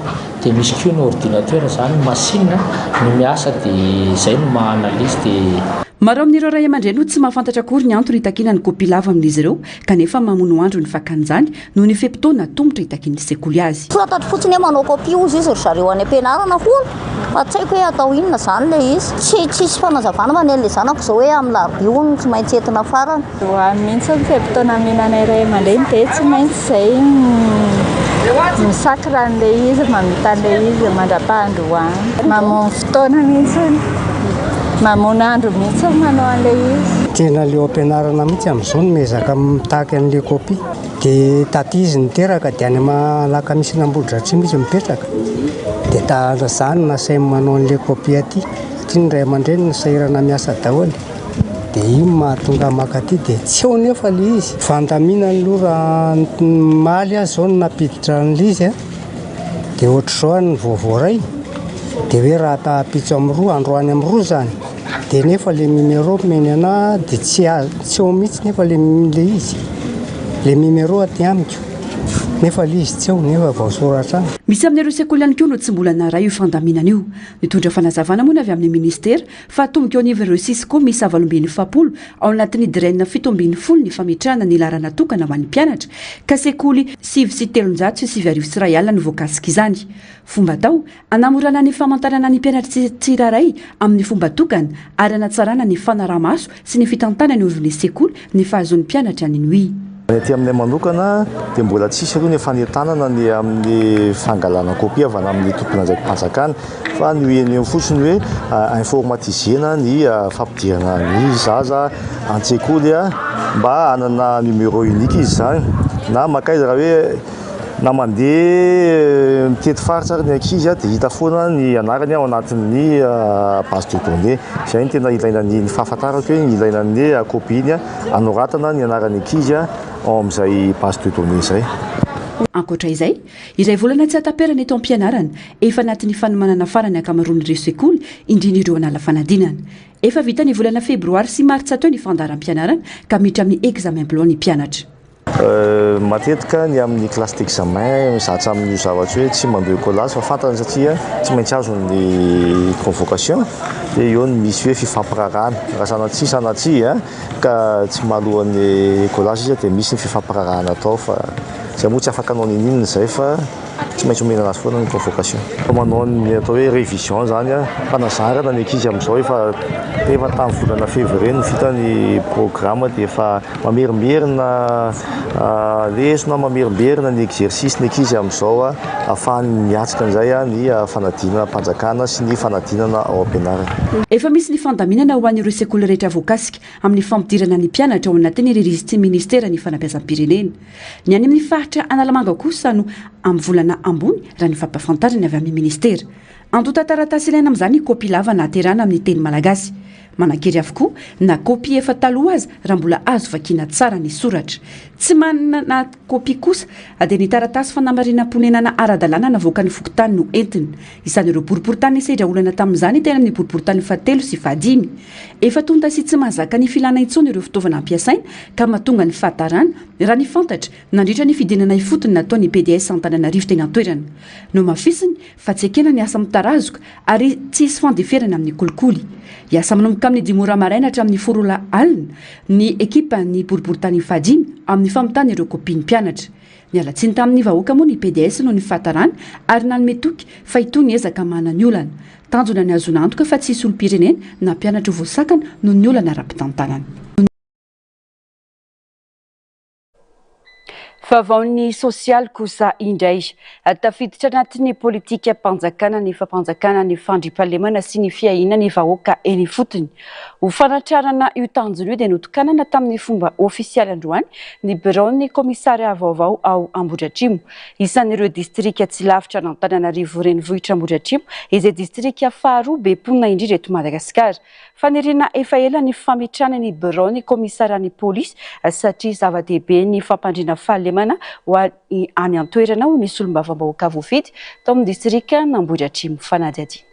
dia misy koa ny ordinateur zany machine no miasa dia izay no maha-analyse dia maro amin'ireo ray aman-dreny tsy mahafantatra akory ny antony hitakina ny kopy lava amin'izy ireo kanefa mamono andro ny fakan'izany noho ny fepitoana tombotra hitakin'ny sekoly azy fotatry fotsiny hoe manao kopy ozy izy ry zareo any am-pianarana foana fa tsy haiko hoe atao inona zany le izy tsisy fanazavana manely zanako zao hoe amin'ny larobia ony tsy maintsy entina farany mihitsy ny fepitoana mihinana iray aman-dreny dia tsy maintsy zay misakran'le izy mamitan'le izy mandra-pahandroany mamono fotoana mihitsy mamono andro mihitsy manao an'le izy tena leo am-pianarana mihitsy amin'izao no miezaka mitaky an'le kopy dia taty izy niteraka dia any malaka misy nambodratrimy izy mipetraka dia tazany nasay manao an'le kopy aty satria ny ray aman-dreny nasairana miasa daholo dia iny mahatonga maka aty dia tsy eo nefa le izy fandaminany aloha raha maly azy zao no napiditra n'le izy dia ohatr'izao any ny voavoray dia hoe raha tapitso amin'ny roa androany amin'ny roa zany dia nefa le numéro meny ana dia tsy eo mihitsy nefa le izy le numéro aty amiko nefa le izy tsy eo nefa vao soratra any misy amin'ireo sekoly ihany koa no tsy mbola naray io fandaminana io nitondra fanazavana moa avy amin'ny ministera fa atomboko eo anivon'ireo sisiko misy avalombin'ny fapolo ao anatin'ny direnina fitombin'ny folo ny fametrahana ny larana tokana ho an'ny mpianatra ka sekoly 7 no voakasika izany fomba atao anamorana ny famantarana ny mpianatra tsiraray amin'ny fomba tokana ary anatsarana ny fanaramaso sy ny fitantana ny ovin'ny sekoly ny fahazon'ny mpianatra ny noy Ty aminay manokana dia mbola tsisy aloha ny fanetanana ny amin'ny fangalana kopy avy amin'ny tompona ndraiky mpanjakana fa ny eny fotsiny hoe informatisena ny fampidirana ny zaza an-tsekoly mba hanana numéro unique izy zany na makaizy raha hoe na mandeha mitety faritra ary ny ankizy dia hita foana ny anarany ao anatin'ny base de données izay ny tena ilaina ny fahafantarako hoe ilaina ny kopy iny anoratana ny anaran'ny ankizy ao amin'izay base de données izay ankoatra izay iray volana tsy ataperana eto am-pianarana efa anatin'ny fanomanana farany ankamaroan'ireo sekoly indrindra ireo anala fanadinana efa vita ny volana febroary sy martsa teo ny fandaram-pianarana ka miditra amin'ny examen blanc ny mpianatra matetika ny amin'ny classe d'examen zatra amin'io zavatra hoe tsy mandeha colasy fa fantana satria tsy maintsy azony convocation dia eo ny misy hoe fifampirarahana raha sanatsy sanatsy ka tsy mahalohan'ny colasy izy dia misy ny fifampirarahana atao fa zay moa tsy afaka anao ninina zay fa tsy maintsy omena anazy foana ny convocation manao ny atao hoe révision zany fanazarana ny ankizy amin'izao efa tamin'ny volana février ny vita ny programme dia efa mamerimberina lesona mamerimberina ny exercice ny ankizy amin'izao ahafahany miatsika an'izay ny fanadinana mpanjakana sy ny fanadinana ao am-pianarana efa misy ny fandaminana ho an'ireo sekoly rehetra voakasika amin'ny fampidirana ny mpianatra ao anatin'ny ririzitry ministera ny fanabeazam-pirenena ny any amin'ny faritra analamanga kosa no amin'ny volana ambony raha ny fampafantarana avy amin'ny ministera antota taratasy ilaina amin'izany kopy lava naterana amin'ny teny malagasy manakery avokoa na kopy efa taloha azy raha mbola azo vakiana tsara ny soratra tsy manana na kopy kosa dia ny taratasy fanamarinam-ponenana ara-dalàna navoaka ny fokotany no entina isan'ireo boriboritany isedra olana tamin'izany tena amin'ny boriboritany fatelo sy fahadimy efa tonta sy tsy mahazaka ny filana intsony ireo fitaovana ampiasaina ka mahatonga ny fahatarana raha ny fantatra nandritra ny fidinana ifotony natao ny PDS Antananarivo teny an-toerana no mafisiny fa tsy ekena ny asa mitarazoka ary tsy isy fandeferana amin'ny kolikoly iasa manomboka amin'ny 10 ora maraina hatramin'ny 4 ora alina ny ekipa ny boriboritany fahadimy amin'ny famitana ireo kopiny mpianatra ny alatsiny tamin'ny vahoaka moa ny PDS no ny fahatarana ary nanome toky fa itony ezaka manany olana tanjona ny azona antoka fa tsy isy olom-pirenena na mpianatra voasakana no ny olana ara-pitantanana Vavaony sosialy kosa indray tafiditra anatin'ny politika mpanjakana ny fampanjakana ny fandriampahalemana sy ny fiahina ny vahoaka eny fotony ho fanatrarana io tanjona io dia notokanana tamin'ny fomba ofisialy androany ny bureau-ny komisaria vaovao ao Ambohidratrimo isan'ireo distrika tsy lavitra n'Antananarivo renivohitra Ambohidratrimo izay distrika faharoa be mponina indrindra eto Madagasikara faniriana efa ela ny fametrahana ny bureau-ny komisaria ny polisy satria zava-dehibe ny fampandriana fahalemana ho any an-toerana ho misy olom-bavam-bahoaka voafidy tao amin'ny distrika n'Ambohidratrimo fanadihady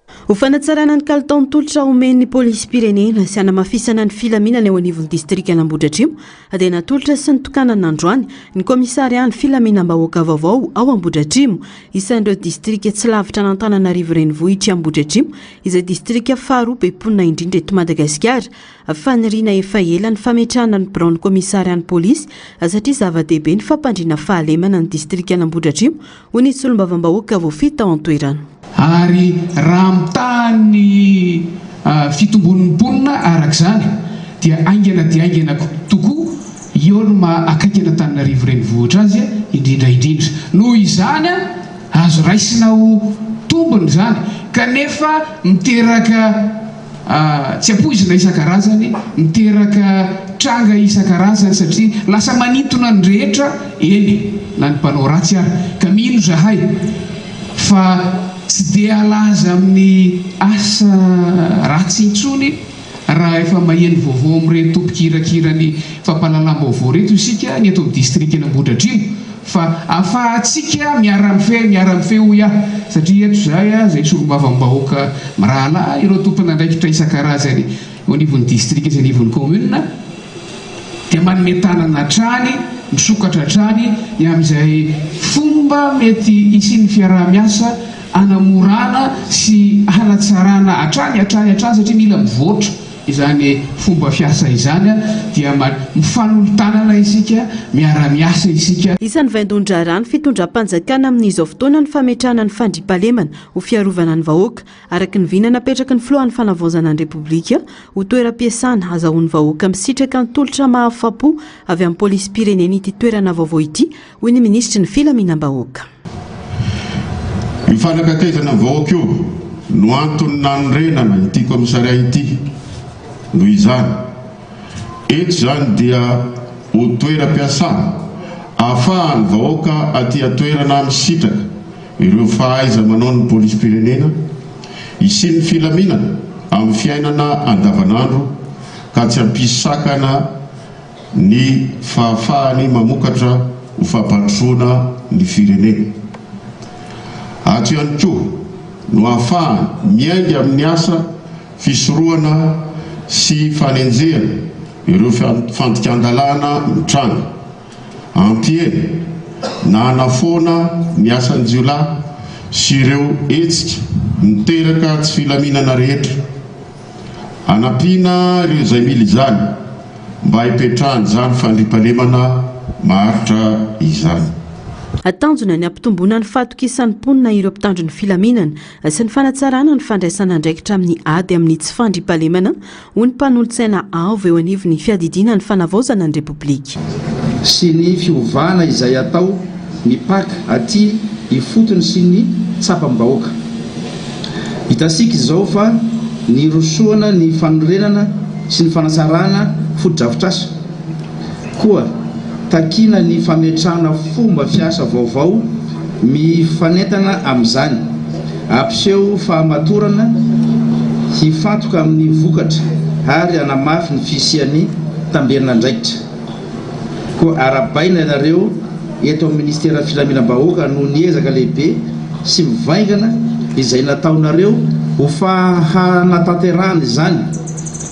ho fanatsarana ny kalitao tolotra omen'ny polisy pirenena sy hanamafisana ny filaminana eo anivon'ny distrika Ambohidratrimo dia natolotra sy ny tokanana androany ny komisariany filaminam-bahoaka vaovao ao Ambohidratrimo isan'ireo distrika tsy lavitra n'Antananarivo renivohitra Ambohidratrimo izay distrika faharoa be mponina indrindra eto Madagasikara faniriana efa ela ny fametrahana ny birao ny komisariany polisy satria zava-dehibe ny fampandriana fahalemana ny distrika Ambohidratrimo ho ny solombavambahoaka voafita ao an-toerana. Ary raha mitany fitombon'ny mponina arak'izany dia aingana tokoa eo no akaiky Antananarivo renivohitra azy indrindra noho izany azo raisina ho tombony zany kanefa miteraka tsy apoizina isan-karazany miteraka tranga isan-karazany satria lasa manintona ny rehetra eny na ny mpanao ratsy ary ka mino zahay fa tsy dia alaza amin'ny asa ratsy intsony raha efa maheno vaovao amin'ireny tompokirakirany fampahalalam-baovao reto isika ny ato amin'ny distrika Ambohidratrimo fa afahantsika miara-mifehy ho iaho satria eto zay solombavambahoaka mirahalahy ireo tompon'andraikitra isan-karazany eo anivon'ny distrika sy anivon'ny commune dia manome tanana hatrany misokatra hatrany amin'izay fomba mety isian'ny fiaraha-miasa anamorana sy hanatsarana hatrany satria mila mivoatra izany fomba fiasa izany dia mifanolotanana isika miara-miasa isika. Isan'ny vaindondra rano fitondram-panjakana amin'izao fotoana ny fametrahana ny fandriampahalemana ho fiarovana ny vahoaka araka ny vina napetraka ny filohan'ny fanavaozana ny repoblika ho toeram-piasana azahoan'ny vahoaka misitraka ny tolotra mahafapo avy amin'ny polisy pirenena ity toerana vaovao ity hoy ny ministry ny filaminam-bahoaka. Mifanakakaizana ny vahoaka io no antony nanorenana ity komisaria ity noho izany eto zany dia ho toeram-piasana ahafahan'ny vahoaka aty atoerana misitraka ireo fahaiza manao ny polisy pirenena isian'ny filaminana amin'ny fiainana andavanandro ka tsy hampisakana ny fahafahany mamokatra ho fampandrosoana ny firenena. Ato ihany koa no ahafahany miainga amin'ny asa fisorohana sy fanenjehana ireo fandikan-dalàna mitranga ampihena na hanafoana ny asan'ny jiolahy sy ireo hetsika miteraka tsy filaminana rehetra hanampiana ireo izay mila izany mba hipetrahany izany fandriampahalemana maharitra izany. Atanjona ny ampitomboana ny fatokisan'ny mponina ireo mpitandro ny filaminana sy ny fanatsarana ny fandraisana andraikitra amin'ny ady amin'ny tsy fandriampahalemana ho ny mpanolotsaina avo eo anivon'ny fiadidina ny fanavaozana ny repoblika. Sy ny fiovana izay atao ny paka aty ifotony sy ny tsapam-bahoaka. Hitasika izao fa ny rosoana ny fanorenana sy ny fanatsarana foto-drafitrasa koa takina ny fametrahana fomba fiasa vaovao mifanentana amin'izany ampiseho fahamatorana hifatoka amin'ny vokatra ary hanamafy ny fisian'ny tamberina andraikitra koa arabaina ianareo eto amin'ny ministera filaminam-bahoaka no niezaka lehibe sy mivaingana izay nataonareo ho fahanatanterahana izany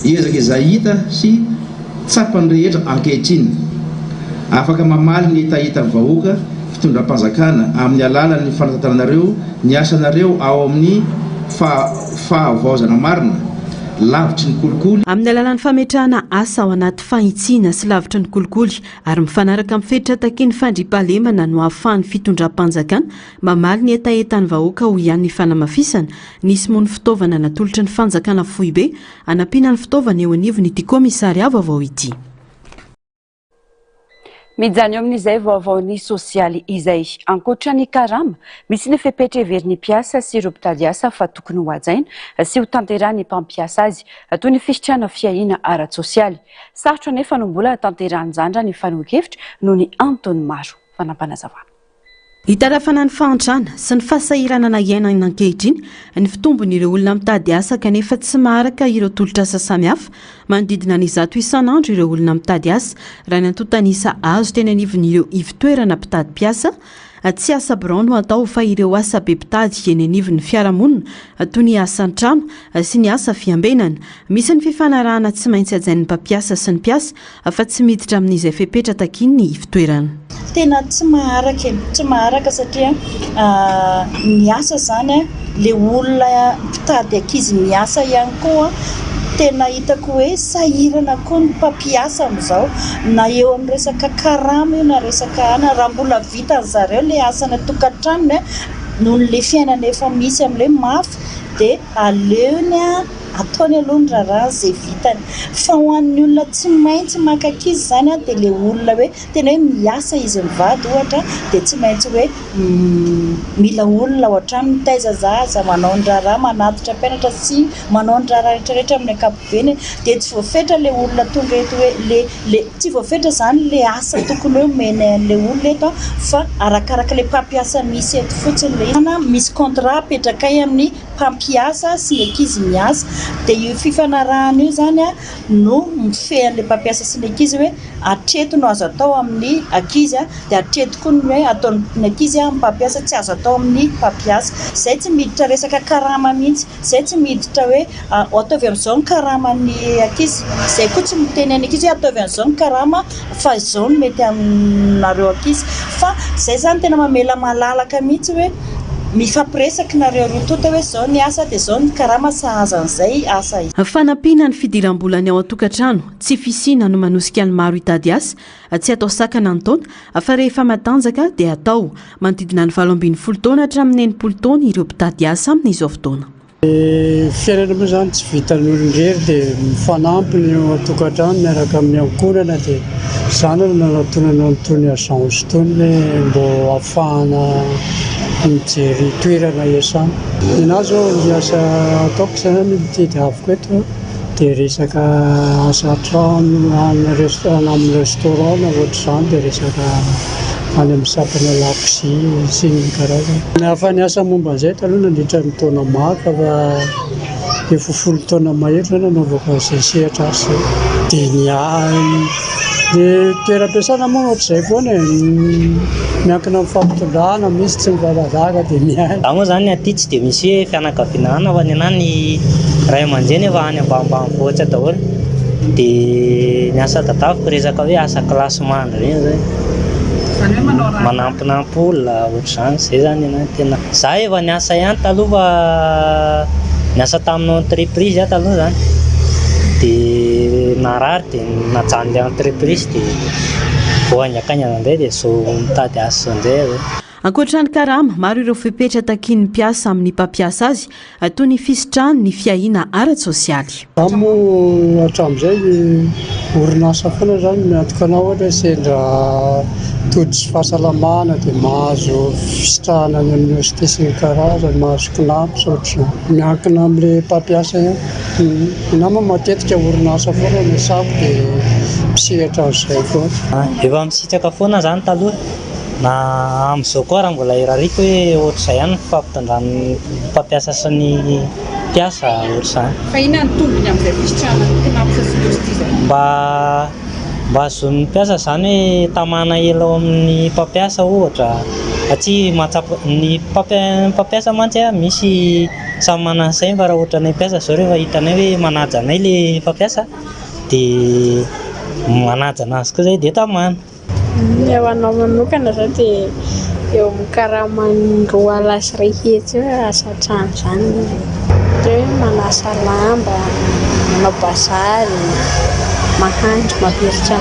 ezaka izay hita sy tsapany rehetra ankehitriny afaka mamaly ny etahitan'ny vahoaka fitondram-panjakana amin'ny alalan'ny fanatantananareo ny asanareo ao amin'ny fahavaozana marina lavitry ny kolikoly amin'ny alalan'ny fametrahana asa ao anaty fahitsiana sy lavitry ny kolikoly ary mifanaraka amin'ny fetritra takiany fandriampahalemana no ahafahan'ny fitondram-panjakana mamaly ny etahetan'ny vahoaka ho ihany ny fanamafisana nisy moa ny fitaovana natolotry ny fanjakana foibe hanampiana ny fitaovana eo anivony ity komisaria vaovao ity. Mijany eo amin'izay vaovaony sosialy izay ankoatrany karama misy ny fepetra heverin'ny mpiasa sy ireo mpitady asa fa tokony ho hajaina sy ho tanterahany mpampiasa azy toy ny fisitrana fiahiana ara-tsosialy. Sarotra nefa no mbola tanterahany zandra ny fanohokevitra noho ny antony maro fanampanazavana. Hitarafana ny fahantrana sy ny fahasahirana na iainana ankehitriny ny fitombon'ireo olona mitady asa kanefa tsy maharaka ireo tolotra asa samihafa manodidina ny 100 isan'andro ireo olona mitady asa raha ny antotanisa azo teny anivon'ireo ivitoerana mpitady piasa tsy asa birao no atao fa ireo asa be mpitady eny anivon'ny fiarahamonina toy ny asa an-trano sy ny asa fiambenana. Misy ny fifanarahana tsy maintsy ajain'ny mpampiasa sy ny mpiasa fa tsy miditra amin'izay fepetra takiny ny fitoerana. Tena tsy maharaka satria ny asa zany le olona mpitady ankizy miasa ihany koa tena hitako hoe sahirana koa ny mpampiasa amin'izao na eo amin'ny resaka karama io na resaka raha mbola vita ny zareo le asa na tokantranony noho le fiainana efa misy amin'ilay mafy dia aleony ataony aloha ny raharaha izay vitany fa ho an'ny olona tsy maintsy maka-ankizy zany dia le olona hoe tena hoe miasa izy mivady ohatra dia tsy maintsy hoe mila olona ao an-trano mitaiza zaza manao ny raharaha manatitra mpianatra sy manao ny raharaha rehetrarehetra amin'ny ankapobeny dia tsy voafetra le olona tonga eto hoe le tsy voafetra zany le asa tokony hoe omena an'le olona eto fa arakaraka le mpampiasa misy eto fotsiny le ana misy contrat apetraka amin'ny mpampiasa sy le ankizy miasa dia io fifanarahana io zany no mifehan'le mpampiasa sy ny ankizy hoe hatreto no azo atao amin'ny ankizy dia hatreto koa ny hoe ataon'ny ankizy amin'ny mpampiasa tsy azo atao amin'ny mpampiasa. Izay tsy miditra resaka karama mihitsy, izay tsy miditra hoe ataovy amin'izao ny karaman'ny ankizy, izay koa tsy miteny any ankizy hoe ataovy amin'izao ny karama fa izao no mety aminareo ankizy fa izay zany tena mamela malalaka mihitsy hoe mifampiresaka nareo roa tota hoe zao ny asa dia zao ny karama sahaza an'izay asa izy. Fanampiana ny fidiram-bolany ao an-tokantrano tsy fisina no manosika ny maro hitady asa tsy atao sakana ny taona fa rehefa matanjaka dia atao manodidina ny 80 taona hatramin'ny 80 taona ireo mpitady asa amin'izao fotoana. Fiainana moa zany tsy vitan'ny olon-drery dia mifanampy ny ao an-tokantrano miaraka amin'ny ankonana dia izany no nanatonana nytony agence tony mbo ahafahana mijery toerana iasana. Ina zao ny asa ataoko zany mitety avoko eto dia resaka asa trano amin'ny restaurant na ohatr'izany dia resaka any amin'ny sapana lakozia sy ny karazana. Hafa ny asa momba an'izay taloha nandritra ny taona maro fa efa 10 taona mahery zany nanaovako izay sehatra asa dia dia toeram-piasana moa ohatr'izay foana miankina amin'ny fampitondrana misy tsy mivalazaka dia miaina. Moa zany aty tsy dia misy hoe fianakavinana fa ny anahy ny ray aman-dreny efa any ambanimbanivohitra daholo dia ny asa tadaviko resaka hoe asa kilasy mandry reny zay manampinampy olona ohatr'izany izay zany anahy tena za efa ny asa ihany taloha fa ny asa tamin'ny entreprise aho taloha zany dia narary dia najanona le entreprise dia voangakany an'indray dia so mitady asa an'izay. Ankoatrany karama maro ireo fepetra takin'ny mpiasa amin'ny mpampiasa azy toy ny fisitrano ny fiahina ara-tsosialy. Amo hatramin'izay orinasa foana zany miantoka anao ohatra sendra tody sy fahasalamana dia mahazo fisitrahana any amin'ny université sy ny karazany mahazo kinampy ohatr'izany miankina amin'ilay mpampiasa ihany. Nama matetika orinasa foana ny sako dia misehatra an'izay foana. Efa misitraka foana zany taloha na amin'izao koa raha mbola irariko hoe ohatr'izay ihany fampitondran'ny mpampiasa sy ny mpiasa ohatr'izany. Fa inona ny tombony amin'izay fisitrahana ny kinampy sy ny mba azon'ny mpiasa zany hoe tamana ela ao amin'ny mpampiasa ohatra satria ny mpampiasa mantsy misy samy manan'izay fa raha ohatra ny mpiasa zao rehefa hitanay hoe manaja anay le mpampiasa dia manaja anazy koa zay dia tamana. Eo anao manokana zao dia eo amin'ny karamany 2 alasy iray hetsy asa trano zany dia manasa lamba, manao bazary, mahandro, mampiritra.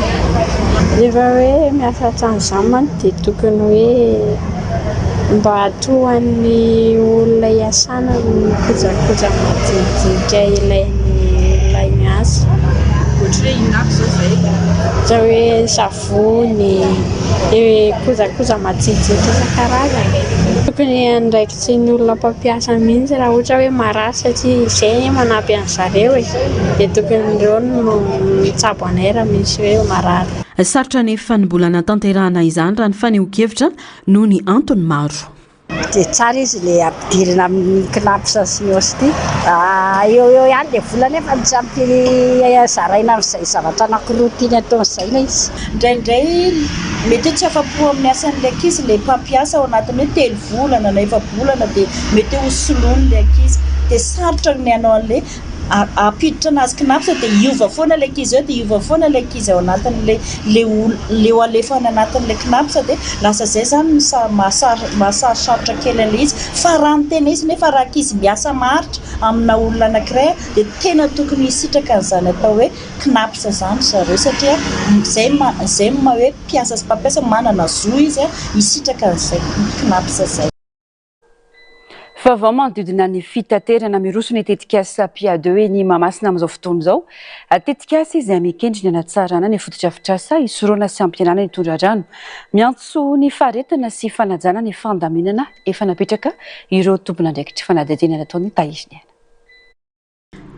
Rehefa hoe miasa trano izany manko dia tokony hoe mba atohan'ny olona iasana ny kojakoja madinidinika ilain'ny miasa. Ohatra hoe inako zao zay ohatra hoe savony kojakoja madinidinika isan-karazany tokony andraikitry ny olona mpampiasa mihitsy raha ohatra hoe marary satria izay manampy an'zareo dia tokony ireo no mitsabo anay raha misy hoe marary. Sarotra nefa ny mbola natanterahana izany raha ny fanehoan-kevitra noho ny antony maro. Dia tsara izy le ampidirina amin'ny kinampy sy ity eo ihany dia volana efa tsy ampy zaraina amin'izay zavatra anankiroa tiany ataon'izay ilay izy. Indraindray mety tsy afa-po amin'ny asan'ilay ankizy le mpampiasa ao anatiny hoe 3 volana na 4 volana dia mety ho soloany le ankizy dia sarotra ny anao an'le apiditra anazy knapsa dia iova foana le ankizy eo dia iova foana le ankizy ao anatin'le le alefana anatin'le knapsa dia lasa zay zany mahasarosarotra kely an'le izy fa raha ny tena izy nefa raha ankizy miasa maharitra amina olona anankiray dia tena tokony hisitraka an'izany atao hoe knapsa zany zareo satria zay hoe mpiasa sy mpampiasa manana zo izy hisitraka an'izay knapsa zay. Vaovao manodidina ny fitaterana mirosony tetikasa Pia2 hoe ny Mahamasina amin'izao fotoana izao. Tetikasa izay mikendriny anatsarana ny fototra-afitrasa hisoroana sy ampihenana ny tondra-drano. Miantso ny faharetana sy fanajana ny fandaminana efa napetraka ireo tompon'andraikitra fanadihadiana nataony Taiziny.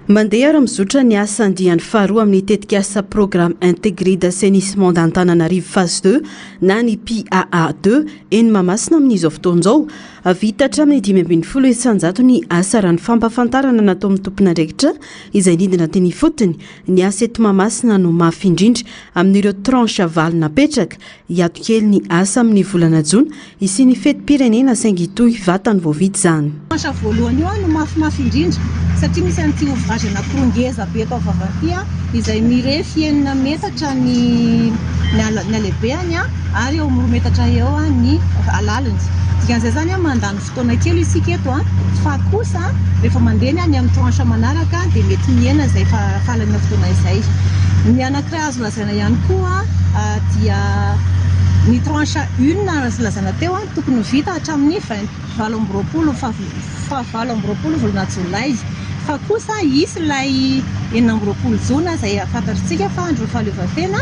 Mandeha mizotra ny asa andiany faharoa amin'ny tetikasa programme intégré d'assainissement d'Antananarivo phase 2 na ny PAA2 eny Mahamasina amin'izao fotoana izao. Vitatra amin'ny 5.20 isanjato ny asa raha ny fampafantarana natao amin'ny tompon'andraikitra izay nidina teny fotony ny asa eto Mahamasina no mafy indrindra amin'ireo tranche valo napetraka hiato kely ny asa amin'ny volana Jona isy ny fetim-pirenena saingy toy vatany voavidy izany. Tranche voalohany io no mafimafy indrindra satria misy an'ity ouvrage anak'irongeza be atao vavatia izay mirefy 9 metatra ny alebeany ary eo 3 metatra eo ny alaliny. Dikan'izay zany mandany fotoana kely isika eto fa kosa rehefa mandeny any amin'ny tranche manaraka dia mety miena izay fahalana fotoana izay. Ny anankiray azo lazaina ihany koa dia ny tranche 1 azo lazaina teo tokony vita hatramin'ny 27 volana Jolay. Fa kosa isy ilay 19 Jona izay fantatritsika fa andro fahaleovantena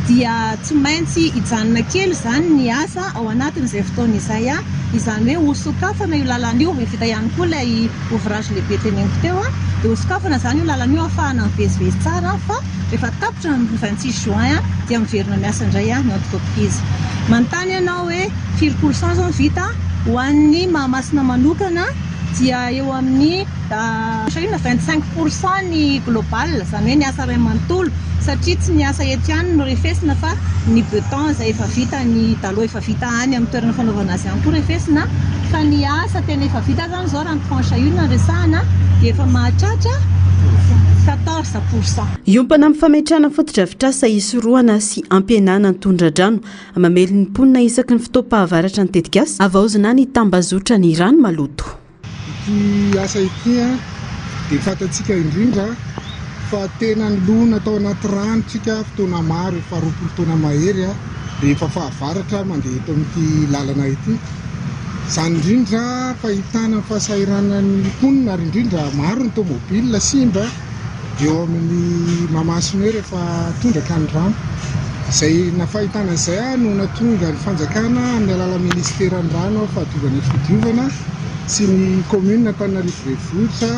dia tsy maintsy hijanona kely zany ny asa ao anatin'izay fotoana izay izany hoe hosokafana io lalana io vita ihany koa ilay ouvrage lehibe teneniko teo dia hosokafana zany io lalana io ahafahana mivezivezy tsara fa rehefa tapitra ny 26 Juin dia miverina miasa indray ny entreprise. Manontany ianao hoe 5% zao vita ho an'ny Mahamasina manokana dia eo amin'ny 25% ny global zany hoe ny asa ray manontolo satria tsy ny asa eto ihany no refesina fa ny beton izay efa vita ny taloha efa vita any amin'ny toerana fanaovana azy ihany koa refesina fa ny asa tena efa vita zany zao raha ny tranche 1 resahana dia efa mahatratra 14%. Iompana amin'ny fametrahana fototra-afitrasa hisoroana sy ampihenana ny tondra-drano mamely ny mponina isaky ny fotoam-pahavaratra ny tetikasa avaozina ny tambazotra ny rano maloto. Ity asa ity dia fantatsika indrindra fa tena ny lona atao anaty ranotsika fotoana maro efa 20 taona mahery rehefa fahavaratra mandeha eto amin'ity lalana ity. Izany indrindra fahitana fahasahiranana ny mponina ary indrindra maro ny tomobila simba eo amin'ny Mahamasina rehefa tondraka ny rano. Izay nafahitana izay no natonga ny fanjakana amin'ny alalan'ny ministeran'ny rano fahadiovana fodiovana sy ny commune Antananarivo renivohitra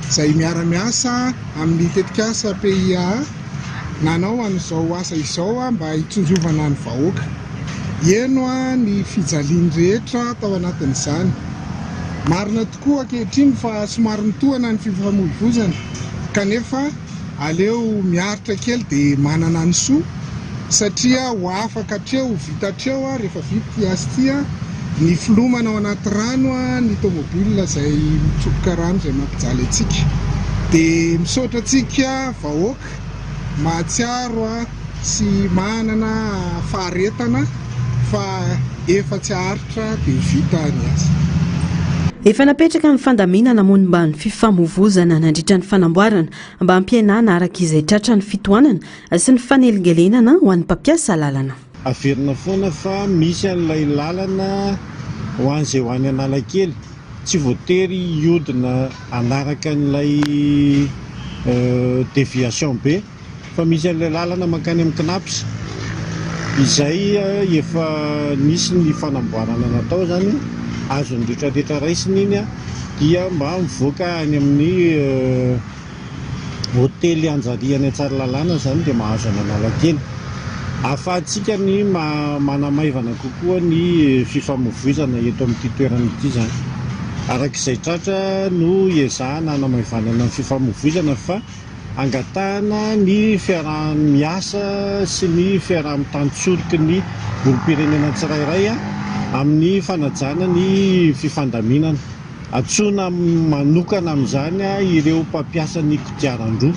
izay miara-miasa amin'ny tetikasa PIA nanao an'izao asa izao mba hitsonjovana ny vahoaka. Eno ny fijaliany rehetra tao anatin'izany. Marina tokoa ankehitriny fa somary mitohana ny fifamoivoizana kanefa aleo miaritra kely dia manana ny soa satria ho afaka hatreo vita hatreo rehefa vita asa ity ny filomana ao anaty rano ny tomobila izay mitsoboka rano izay mampijaly antsika dia misaotra antsika vahoaka mahatsiaro sy manana faharetana fa efa tsy haritra dia vita ny asa. Efa napetraka ny fandaminana moa mba ny fifamoivoizana nandritra ny fanamboarana mba hampihenana araka izay tratra ny fitohanana sy ny fanelingelenana ho an'ny mpampiasa lalana. Averina foana fa misy an'ilay lalana ho an'izay ho any Analakely tsy voatery hiodina anaraka n'ilay déviation be fa misy an'ilay lalana mankany amin'ny Knapsa izay efa nisy ny fanamboarana natao zany azo ny retraretra raisiny iny dia mba mivoaka any amin'ny hôtely Anjariany Tsaralalàna zany dia mahazo any Analakely. Ahafahantsika ny manamaivana kokoa ny fifamoivoizana eto amin'ity toerana ity zany. Arak'izay tratra no iezahana hanamaivanana ny fifamoivoizana fa angatahana ny fiaraha-miasa sy ny fiaraha-mitantsoriky ny olom-pirenena tsirairay amin'ny fanajana ny fifandaminana. Atsoina manokana amin'izany ireo mpampiasa ny kodiaran-droa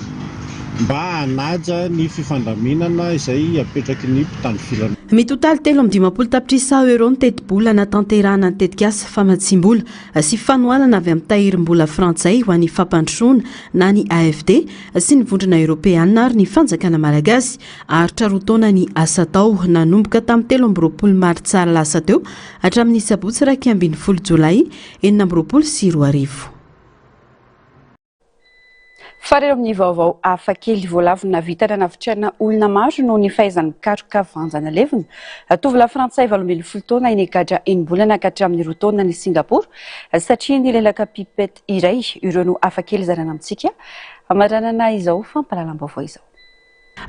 mba hanaja ny fifandaminana izay apetraky ny mpitandro filana. Mitotaly 3.50 euro ny teti-bola natanterahana ny tetikasa famatsim-bola sy fanohanana avy amin'ny tahirim-bola frantsay ho an'ny fampandrosoana na ny AFD sy ny vondrona Europeana ary ny fanjakana malagasy aritra roa taona ny asa tao nanomboka tamin'ny 13 martsa lasa teo hatramin'ny sabotsy 12 jolay 2024. Farero amin'ny vaovao hafakely voalavina vitana navitrana olona maro noho ny fahaizany mikaroka vanjana levina. Tovolahy frantsay 17 taona iny gadra enim-bolana ka hatramin'ny 2 taona ny Singapour satria ny lelaka pipety iray ireo no hafakely zarana amintsika. Amaranana izao fampahalalam-baovao izao.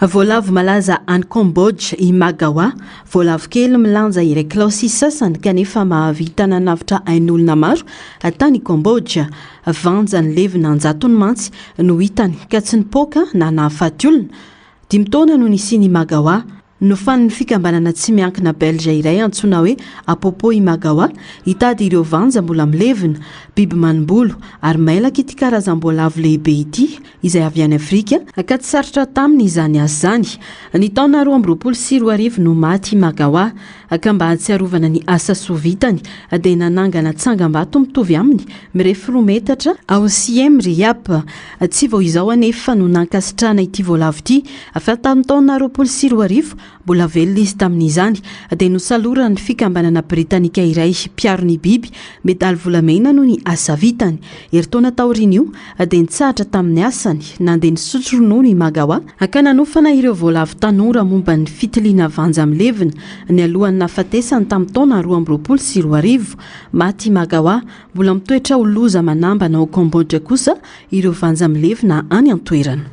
Voalavo malaza any Cambodge i Magawa, voalavo kely milanja iray kilaosy sasany kanefa mahavitana navitra ain'olona maro tany Cambodge. Vanjany levina 100 mantsy no hitany ka tsy nipoaka na nahafaty olona. 5 taona no nisiany Magawa. Nofan'ny fikambanana tsy miankina Belge iray antsoina hoe Apopo i Magawa hitady ireo vanja mbola milevina, biby manambolo ary mailaka ity karazam-boalavo lehibe ity izay avy any Afrika ka tsy sarotra taminy izany azy zany. Ny taona 2024 no maty i Magawa ka mba hatsiarovana ny asa soa vitany dia nanangana tsangam-bato mitovy aminy mirefy 2 metatra ao Siem Reap. Tsy vao izao anefa no nankasitrana ity voalavo ity fa tamin'ny taona 2024 mbola velona izy tamin'izany dia nosalorana ny fikambanana britanika iray mpiaro ny biby medaly volamena no ny asa vitany. Heritaona taorian'io dia nitsahatra tamin'ny asany nandeha nisotro ronono i Magawa ka nanofana ireo voalavo tanora momba ny fitiliana vanja milevina. Ny alohan'ny nafatesany tamin'ny taona 2024 maty i Magawa mbola mitoetra ho loza manambana ao Cambodge kosa ireo vanja milevina any an-toerana.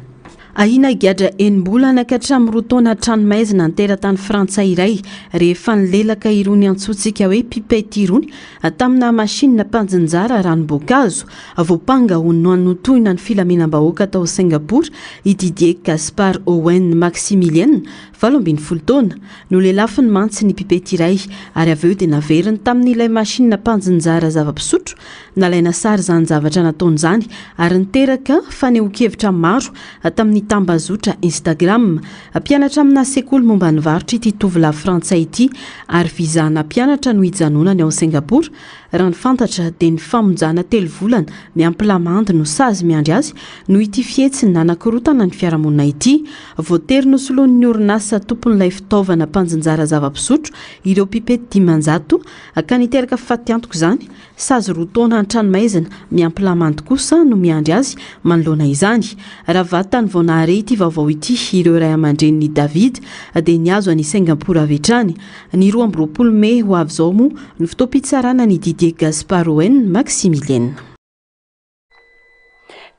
Ahina gadra enim-bolana ka hatramin'ny 2 taona tranomaizina ny teratany frantsay iray rehefa nilelaka irony antsointsika hoe pipety irony tamina masinina mpanjinjara ranom-boankazo voapanga ho noanotoina ny filaminam-bahoaka tao Singapour i Didier Gaspard Owen Maximilien 17 taona no lelafiny mantsy ny pipety iray ary avy eo dia naveriny tamin'ilay masinina mpanjinjara zava-pisotro nalaina sary zany zavatra nataony zany ary niteraka fanehoan-kevitra maro tamin'ny tambazotra Instagram. Mpianatra amina sekoly momba ny varotra ity tovolahy frantsay ity ary vizana mpianatra no hijanonany ao Singapour. Raha ny fantatra dia ny famonjana 3 volana miampy-lamandy no sazy miandry azy no ity fihetsiny nanakirotana ny fiarahamonina ity. Voatery nosoloan'ny orinasa tompon'ilay fitaovana mpanjinjara zava-pisotro ireo pipety 500 ka niteraka fatiantoko izany. Sazy 2 taona an-tranomaizina miampy-lamandy kosa no miandry azy manoloana izany. Raha vatany vao nahare ity vaovao ity ireo ray aman-dreniny David dia niazo any Singapour avy hatrany. Ny 12 Mei ho avy izao moa ny fotoam-pitsarana ny Didier Gaspard Owen Maximilien.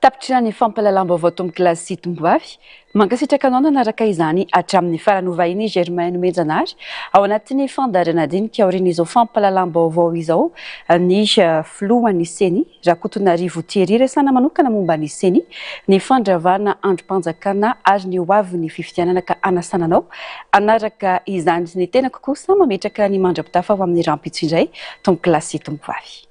Tapitrina ny fampahalalam-baovao tombo-kilasy tombovavy mankasitraka anao nanaraka izany hatramin'ny faran'ovahiny Germaine Menjanary ao anatin'ny fandarana dinika aorian'izao fampahalalam-baovao izao ny filohan'ny seny Rakotonarivo Thierry resana manokana momba ny seny ny fandravana androm-panjakana ary ny hoavin'ny fifidianana ka anasananao anaraka izany ny tena kokoa sa mametraka ny mandrapitafa ao amin'ny rampitso indray tombo-kilasy tombovavy.